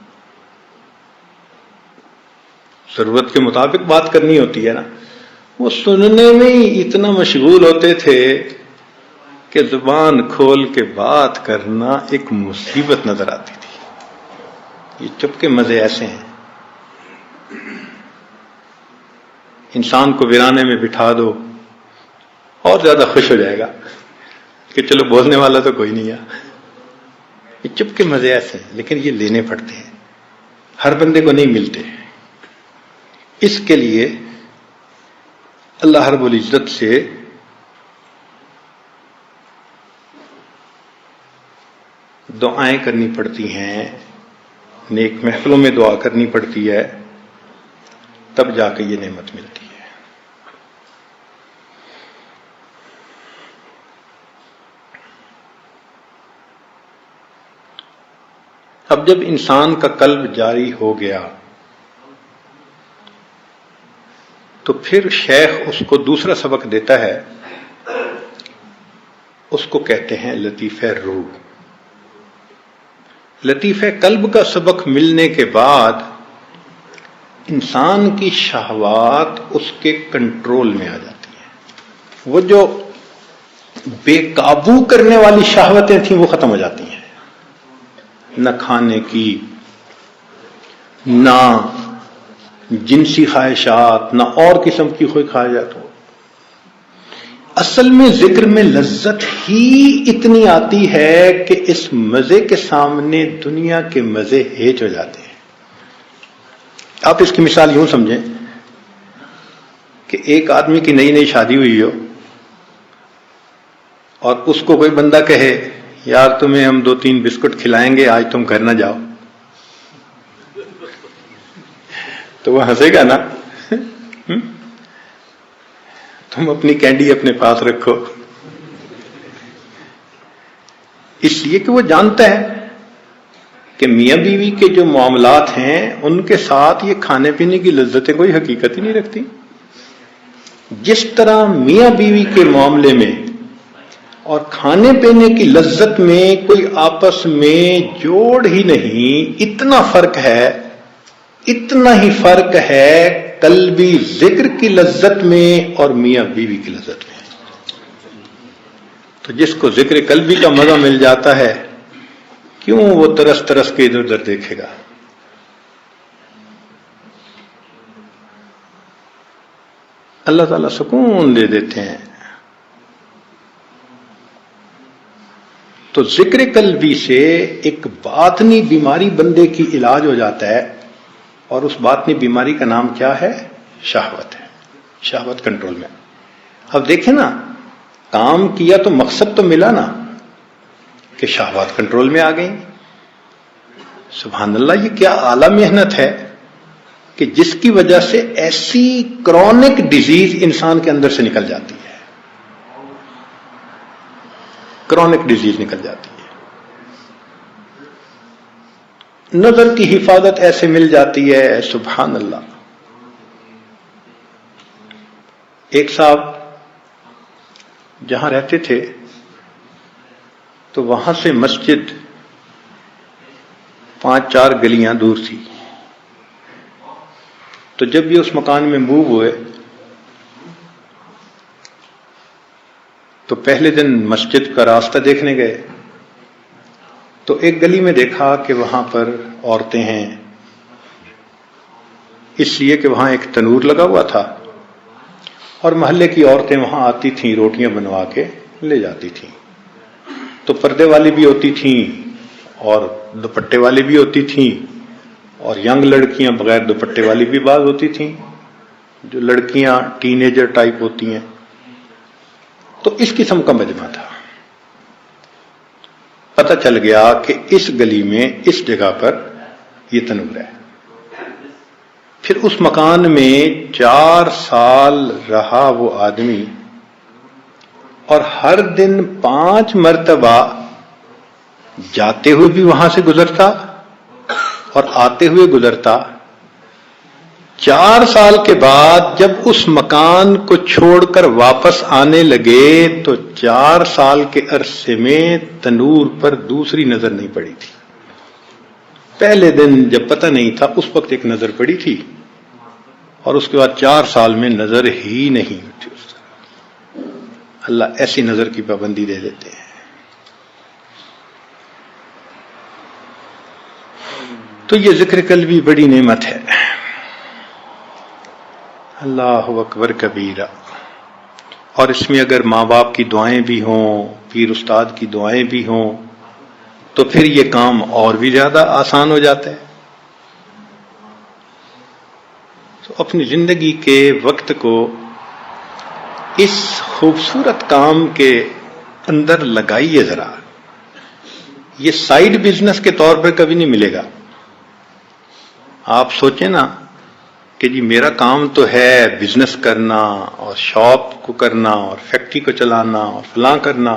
ضرورت کے مطابق بات کرنی ہوتی ہے نا، وہ سننے میں ہی اتنا مشغول ہوتے تھے کہ زبان کھول کے بات کرنا ایک مصیبت نظر آتی تھی۔ یہ چپ کے مزے ایسے ہیں، انسان کو ویرانے میں بٹھا دو اور زیادہ خوش ہو جائے گا کہ چلو بولنے والا تو کوئی نہیں ہے. یہ چپ کے مزے ایسے ہیں، لیکن یہ لینے پڑتے ہیں، ہر بندے کو نہیں ملتے. اس کے لیے اللہ رب العزت سے دعائیں کرنی پڑتی ہیں، نیک محفلوں میں دعا کرنی پڑتی ہے، تب جا کے یہ نعمت ملتی ہے. اب جب انسان کا قلب جاری ہو گیا تو پھر شیخ اس کو دوسرا سبق دیتا ہے، اس کو کہتے ہیں لطیفہ روح. لطیفہ قلب کا سبق ملنے کے بعد انسان کی شہوات اس کے کنٹرول میں آ جاتی ہیں. وہ جو بے قابو کرنے والی شہوتیں تھیں وہ ختم ہو جاتی ہیں، نہ کھانے کی، نہ جنسی خواہشات، نہ اور قسم کی کوئی خواہشات ہو. اصل میں ذکر میں لذت ہی اتنی آتی ہے کہ اس مزے کے سامنے دنیا کے مزے ہیچ ہو جاتے ہیں. آپ اس کی مثال یوں سمجھیں کہ ایک آدمی کی نئی نئی شادی ہوئی ہو اور اس کو کوئی بندہ کہے یار تمہیں ہم 2-3 بسکٹ کھلائیں گے، آج تم گھر نہ جاؤ، تو وہ ہنسے گا نا. تم اپنی کینڈی اپنے پاس رکھو، اس لیے کہ وہ جانتا ہے کہ میاں بیوی کے جو معاملات ہیں ان کے ساتھ یہ کھانے پینے کی لذتیں کوئی حقیقت ہی نہیں رکھتی. جس طرح میاں بیوی کے معاملے میں اور کھانے پینے کی لذت میں کوئی آپس میں جوڑ ہی نہیں، اتنا فرق ہے، اتنا ہی فرق ہے قلبی ذکر کی لذت میں اور میاں بیوی کی لذت میں. تو جس کو ذکر قلبی کا مزہ مل جاتا ہے، کیوں وہ ترس ترس کے ادھر ادھر دیکھے گا؟ اللہ تعالیٰ سکون دے دیتے ہیں. تو ذکر قلبی سے ایک باطنی بیماری بندے کی علاج ہو جاتا ہے، اور اس باطنی بیماری کا نام کیا ہے؟ شہوت ہے. شہوت کنٹرول میں. اب دیکھیں نا، کام کیا تو مقصد تو ملا نا کہ شہوات کنٹرول میں آ گئی. سبحان اللہ، یہ کیا اعلیٰ محنت ہے کہ جس کی وجہ سے ایسی کرونک ڈیزیز انسان کے اندر سے نکل جاتی ہے. کرونک ڈیزیز نکل جاتی ہے. نظر کی حفاظت ایسے مل جاتی ہے، سبحان اللہ. ایک صاحب جہاں رہتے تھے تو وہاں سے مسجد 5-4 گلیاں دور تھی. تو جب یہ اس مکان میں موو ہوئے تو پہلے دن مسجد کا راستہ دیکھنے گئے تو ایک گلی میں دیکھا کہ وہاں پر عورتیں ہیں، اس لیے کہ وہاں ایک تنور لگا ہوا تھا اور محلے کی عورتیں وہاں آتی تھیں، روٹیاں بنوا کے لے جاتی تھیں. تو پردے والی بھی ہوتی تھیں اور دوپٹے والی بھی ہوتی تھیں، اور ینگ لڑکیاں بغیر دوپٹے والی بھی بعض ہوتی تھیں، جو لڑکیاں ٹین ایجر ٹائپ ہوتی ہیں. تو اس قسم کا مجمع تھا. پتہ چل گیا کہ اس گلی میں اس جگہ پر یہ تنور ہے. پھر اس مکان میں 4 سال رہا وہ آدمی، اور ہر دن 5 مرتبہ جاتے ہوئے بھی وہاں سے گزرتا اور آتے ہوئے گزرتا. 4 سال کے بعد جب اس مکان کو چھوڑ کر واپس آنے لگے تو 4 سال کے عرصے میں تنور پر دوسری نظر نہیں پڑی تھی. پہلے دن جب پتہ نہیں تھا اس وقت ایک نظر پڑی تھی، اور اس کے بعد 4 سال میں نظر ہی نہیں ہوتی. اللہ ایسی نظر کی پابندی دے دیتے ہیں. تو یہ ذکر قلبی بڑی نعمت ہے. اللہ اکبر کبیرہ. اور اس میں اگر ماں باپ کی دعائیں بھی ہوں، پیر استاد کی دعائیں بھی ہوں، تو پھر یہ کام اور بھی زیادہ آسان ہو جاتا ہے. تو اپنی زندگی کے وقت کو اس خوبصورت کام کے اندر لگائیے ذرا. یہ سائیڈ بزنس کے طور پر کبھی نہیں ملے گا. آپ سوچیں نا کہ جی میرا کام تو ہے بزنس کرنا اور شاپ کو کرنا اور فیکٹری کو چلانا اور فلاں کرنا،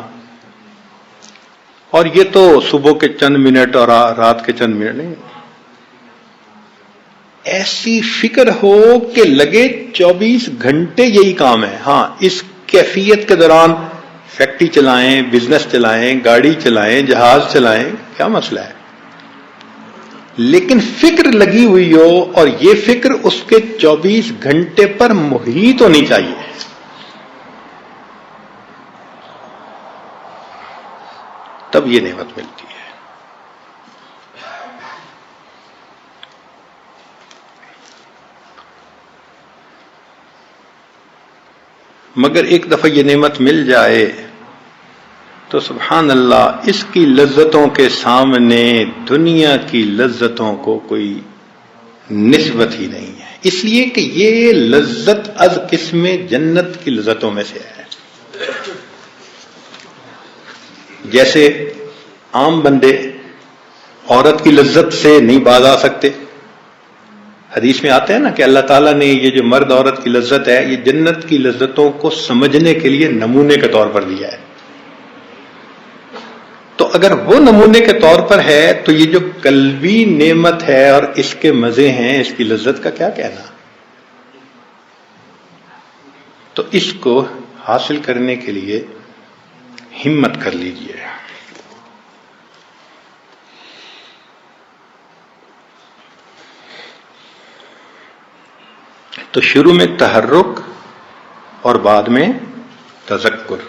اور یہ تو صبح کے چند منٹ اور رات کے چند منٹ نہیں. ایسی فکر ہو کہ لگے 24 گھنٹے یہی کام ہے. ہاں، اس کیفیت کے دوران فیکٹری چلائیں، بزنس چلائیں، گاڑی چلائیں، جہاز چلائیں، کیا مسئلہ ہے، لیکن فکر لگی ہوئی ہو، اور یہ فکر اس کے 24 گھنٹے پر محیط ہونی چاہیے. تب یہ نعمت ملتی ہے. مگر ایک دفعہ یہ نعمت مل جائے تو سبحان اللہ، اس کی لذتوں کے سامنے دنیا کی لذتوں کو کوئی نسبت ہی نہیں ہے. اس لیے کہ یہ لذت از قسم جنت کی لذتوں میں سے ہے. جیسے عام بندے عورت کی لذت سے نہیں باز آ سکتے. حدیث میں آتے ہیں نا کہ اللہ تعالیٰ نے یہ جو مرد عورت کی لذت ہے، یہ جنت کی لذتوں کو سمجھنے کے لیے نمونے کے طور پر دیا ہے. تو اگر وہ نمونے کے طور پر ہے تو یہ جو قلبی نعمت ہے اور اس کے مزے ہیں، اس کی لذت کا کیا کہنا. تو اس کو حاصل کرنے کے لیے ہمت کر لیجئے. تو شروع میں تحرک اور بعد میں تذکر.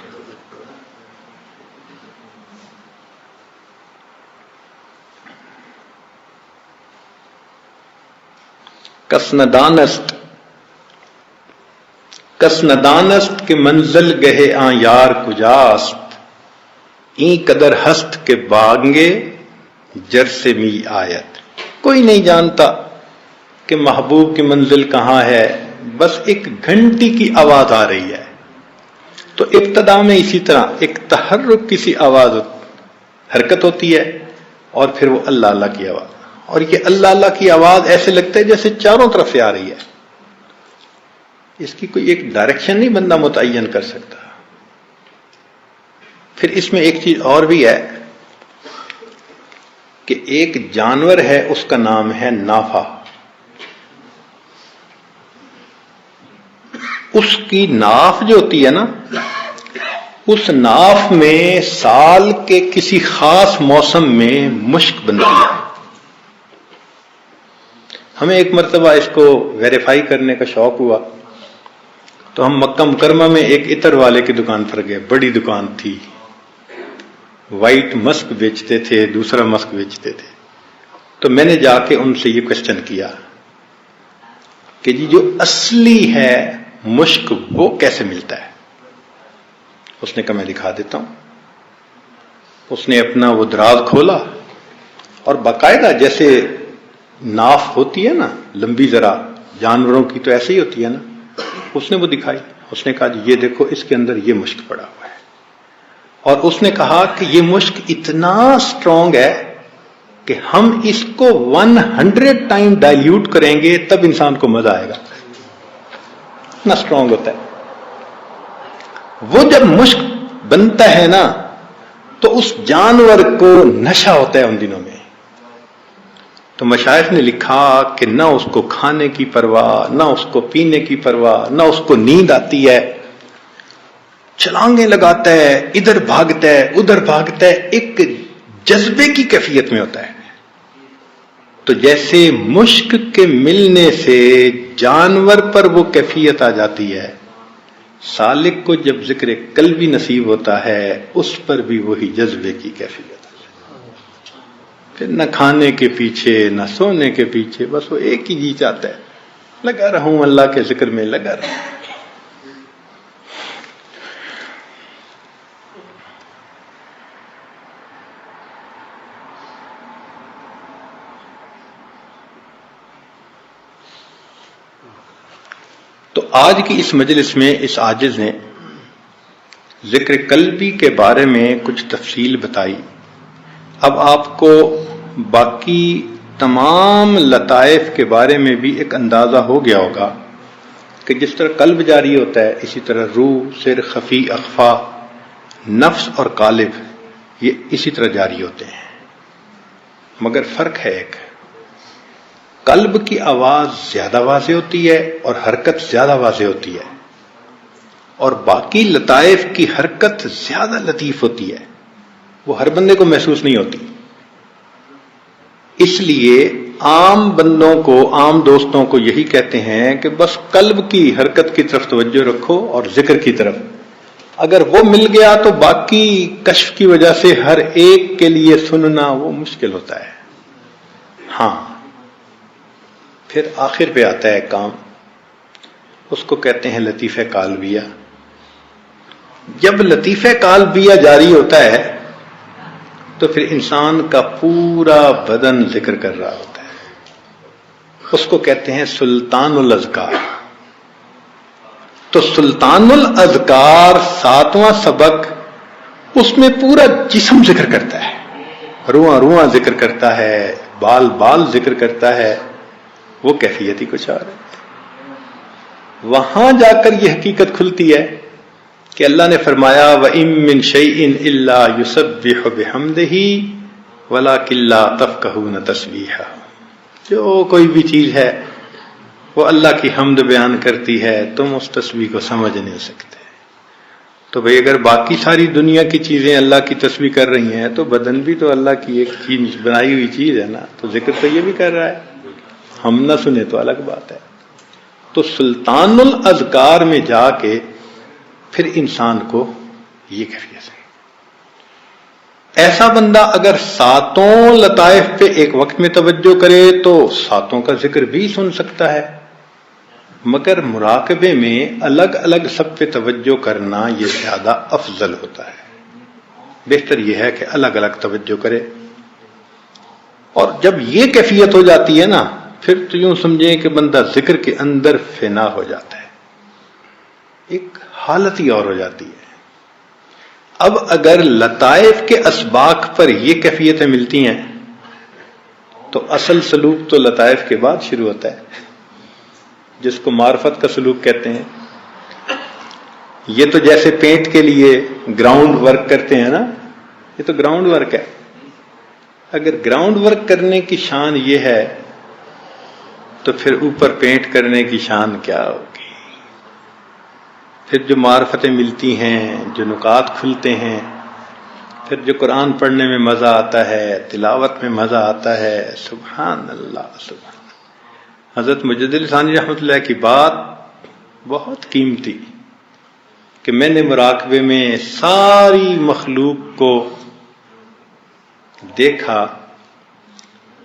کس ندانست کے منزل گہے آں یار کجاست، این قدر ہست کے باغنگے جر سے می آیت. کوئی نہیں جانتا کہ محبوب کی منزل کہاں ہے، بس ایک گھنٹی کی آواز آ رہی ہے. تو ابتدا میں اسی طرح ایک تحرک، کسی آواز حرکت ہوتی ہے، اور پھر وہ اللہ اللہ کی آواز. اور یہ اللہ اللہ کی آواز ایسے لگتا ہے جیسے چاروں طرف سے آ رہی ہے. اس کی کوئی ایک ڈائریکشن نہیں بندہ متعین کر سکتا. پھر اس میں ایک چیز اور بھی ہے کہ ایک جانور ہے، اس کا نام ہے نافہ. اس کی ناف جو ہوتی ہے نا، اس ناف میں سال کے کسی خاص موسم میں مشک بنتی ہے. ہمیں ایک مرتبہ اس کو ویریفائی کرنے کا شوق ہوا تو ہم مکہ مکرمہ میں ایک عطر والے کی دکان پر گئے. بڑی دکان تھی، وائٹ مسک بیچتے تھے، دوسرا مسک بیچتے تھے. تو میں نے جا کے ان سے یہ کوشچن کیا کہ جی جو اصلی ہے مشک وہ کیسے ملتا ہے. اس نے کہا میں دکھا دیتا ہوں. اس نے اپنا وہ دراز کھولا اور باقاعدہ جیسے ناف ہوتی ہے نا لمبی، ذرا جانوروں کی تو ایسے ہی ہوتی ہے نا، اس نے وہ دکھائی. اس نے کہا جی یہ دیکھو، اس کے اندر یہ مشک پڑا ہوا ہے. اور اس نے کہا کہ یہ مشک اتنا سٹرونگ ہے کہ ہم اس کو 100 ٹائم ڈائلیوٹ کریں گے تب انسان کو مزہ آئے گا. اتنا سٹرونگ ہوتا ہے. وہ جب مشک بنتا ہے نا تو اس جانور کو نشہ ہوتا ہے ان دنوں میں. تو مشائخ نے لکھا کہ نہ اس کو کھانے کی پرواہ، نہ اس کو پینے کی پرواہ، نہ اس کو نیند آتی ہے. چھلانگیں لگاتا ہے، ادھر بھاگتا ہے ادھر بھاگتا ہے، ایک جذبے کی کیفیت میں ہوتا ہے. تو جیسے مشک کے ملنے سے جانور پر وہ کیفیت آ جاتی ہے، سالک کو جب ذکر قلبی نصیب ہوتا ہے اس پر بھی وہی جذبے کی کیفیت. پھر نہ کھانے کے پیچھے نہ سونے کے پیچھے، بس وہ ایک ہی جی چاہتا ہے لگا رہوں اللہ کے ذکر میں لگا رہوں۔ تو آج کی اس مجلس میں اس عاجز نے ذکر قلبی کے بارے میں کچھ تفصیل بتائی۔ اب آپ کو باقی تمام لطائف کے بارے میں بھی ایک اندازہ ہو گیا ہوگا کہ جس طرح قلب جاری ہوتا ہے اسی طرح روح، سر، خفی، اخفا، نفس اور قالب یہ اسی طرح جاری ہوتے ہیں، مگر فرق ہے ایک، قلب کی آواز زیادہ واضح ہوتی ہے اور حرکت زیادہ واضح ہوتی ہے، اور باقی لطائف کی حرکت زیادہ لطیف ہوتی ہے، وہ ہر بندے کو محسوس نہیں ہوتی۔ اس لیے عام بندوں کو، عام دوستوں کو یہی کہتے ہیں کہ بس قلب کی حرکت کی طرف توجہ رکھو اور ذکر کی طرف، اگر وہ مل گیا تو باقی کشف کی وجہ سے ہر ایک کے لیے سننا وہ مشکل ہوتا ہے۔ ہاں پھر آخر پہ آتا ہے کام، اس کو کہتے ہیں لطیفہ قالبیہ۔ جب لطیفہ قالبیہ جاری ہوتا ہے تو پھر انسان کا پورا بدن ذکر کر رہا ہوتا ہے، اس کو کہتے ہیں سلطان الاذکار۔ تو سلطان الاذکار 7واں سبق، اس میں پورا جسم ذکر کرتا ہے، رواں رواں ذکر کرتا ہے، بال بال ذکر کرتا ہے، وہ کیفیت ہی کچھ اور ہے۔ وہاں جا کر یہ حقیقت کھلتی ہے کہ اللہ نے فرمایا وَإِن مِّن شَيْءٍ إِلَّا يُسَبِّحُ بِحَمْدِهِ وَلَٰكِن لَّا تَفْقَهُونَ تَسْبِيحَهُ، جو کوئی بھی چیز ہے وہ اللہ کی حمد بیان کرتی ہے، تم اس تسبیح کو سمجھ نہیں سکتے۔ تو بھئی اگر باقی ساری دنیا کی چیزیں اللہ کی تسبیح کر رہی ہیں تو بدن بھی تو اللہ کی ایک چیز بنائی ہوئی چیز ہے نا، تو ذکر تو یہ بھی کر رہا ہے، ہم نہ سنیں تو الگ بات ہے۔ تو سلطان الاذکار میں جا کے پھر انسان کو یہ کیفیت ہے۔ ایسا بندہ اگر 7 لطائف پہ ایک وقت میں توجہ کرے تو 7 کا ذکر بھی سن سکتا ہے، مگر مراقبے میں الگ الگ سب پہ توجہ کرنا یہ زیادہ افضل ہوتا ہے۔ بہتر یہ ہے کہ الگ الگ توجہ کرے، اور جب یہ کیفیت ہو جاتی ہے نا پھر تو یوں سمجھیں کہ بندہ ذکر کے اندر فنا ہو جاتا ہے، ایک حالت ہی اور ہو جاتی ہے۔ اب اگر لطائف کے اسباق پر یہ کیفیتیں ملتی ہیں تو اصل سلوک تو لطائف کے بعد شروع ہوتا ہے، جس کو معرفت کا سلوک کہتے ہیں۔ یہ تو جیسے پینٹ کے لیے گراؤنڈ ورک کرتے ہیں نا، یہ تو گراؤنڈ ورک ہے۔ اگر گراؤنڈ ورک کرنے کی شان یہ ہے تو پھر اوپر پینٹ کرنے کی شان کیا ہوگی؟ پھر جو معرفتیں ملتی ہیں، جو نکات کھلتے ہیں، پھر جو قرآن پڑھنے میں مزہ آتا ہے، تلاوت میں مزہ آتا ہے، سبحان اللہ سبحان اللہ۔ حضرت مجد علی ثانی رحمۃ اللہ کی بات بہت قیمتی کہ میں نے مراقبے میں ساری مخلوق کو دیکھا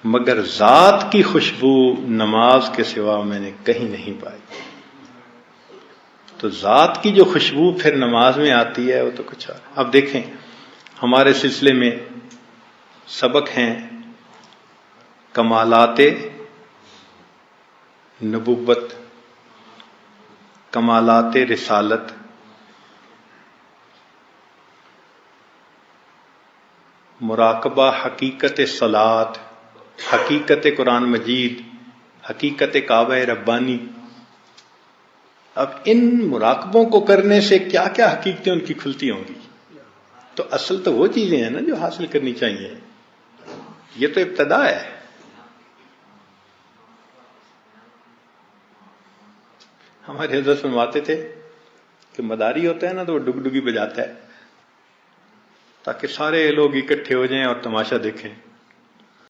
مگر ذات کی خوشبو نماز کے سوا میں نے کہیں نہیں پائی۔ تو ذات کی جو خوشبو پھر نماز میں آتی ہے وہ تو کچھ اور۔ اب دیکھیں ہمارے سلسلے میں سبق ہیں کمالات نبوت، کمالات رسالت، مراقبہ حقیقت صلاۃ، حقیقت قرآن مجید، حقیقت کعبہ ربانی۔ اب ان مراقبوں کو کرنے سے کیا کیا حقیقتیں ان کی کھلتی ہوں گی؟ تو اصل تو وہ چیزیں ہیں نا جو حاصل کرنی چاہیے، یہ تو ابتدا ہے۔ ہمارے حضرت فرماتے تھے کہ مداری ہوتا ہے نا تو وہ ڈگ ڈگی بجاتا ہے تاکہ سارے لوگ اکٹھے ہو جائیں اور تماشا دیکھیں۔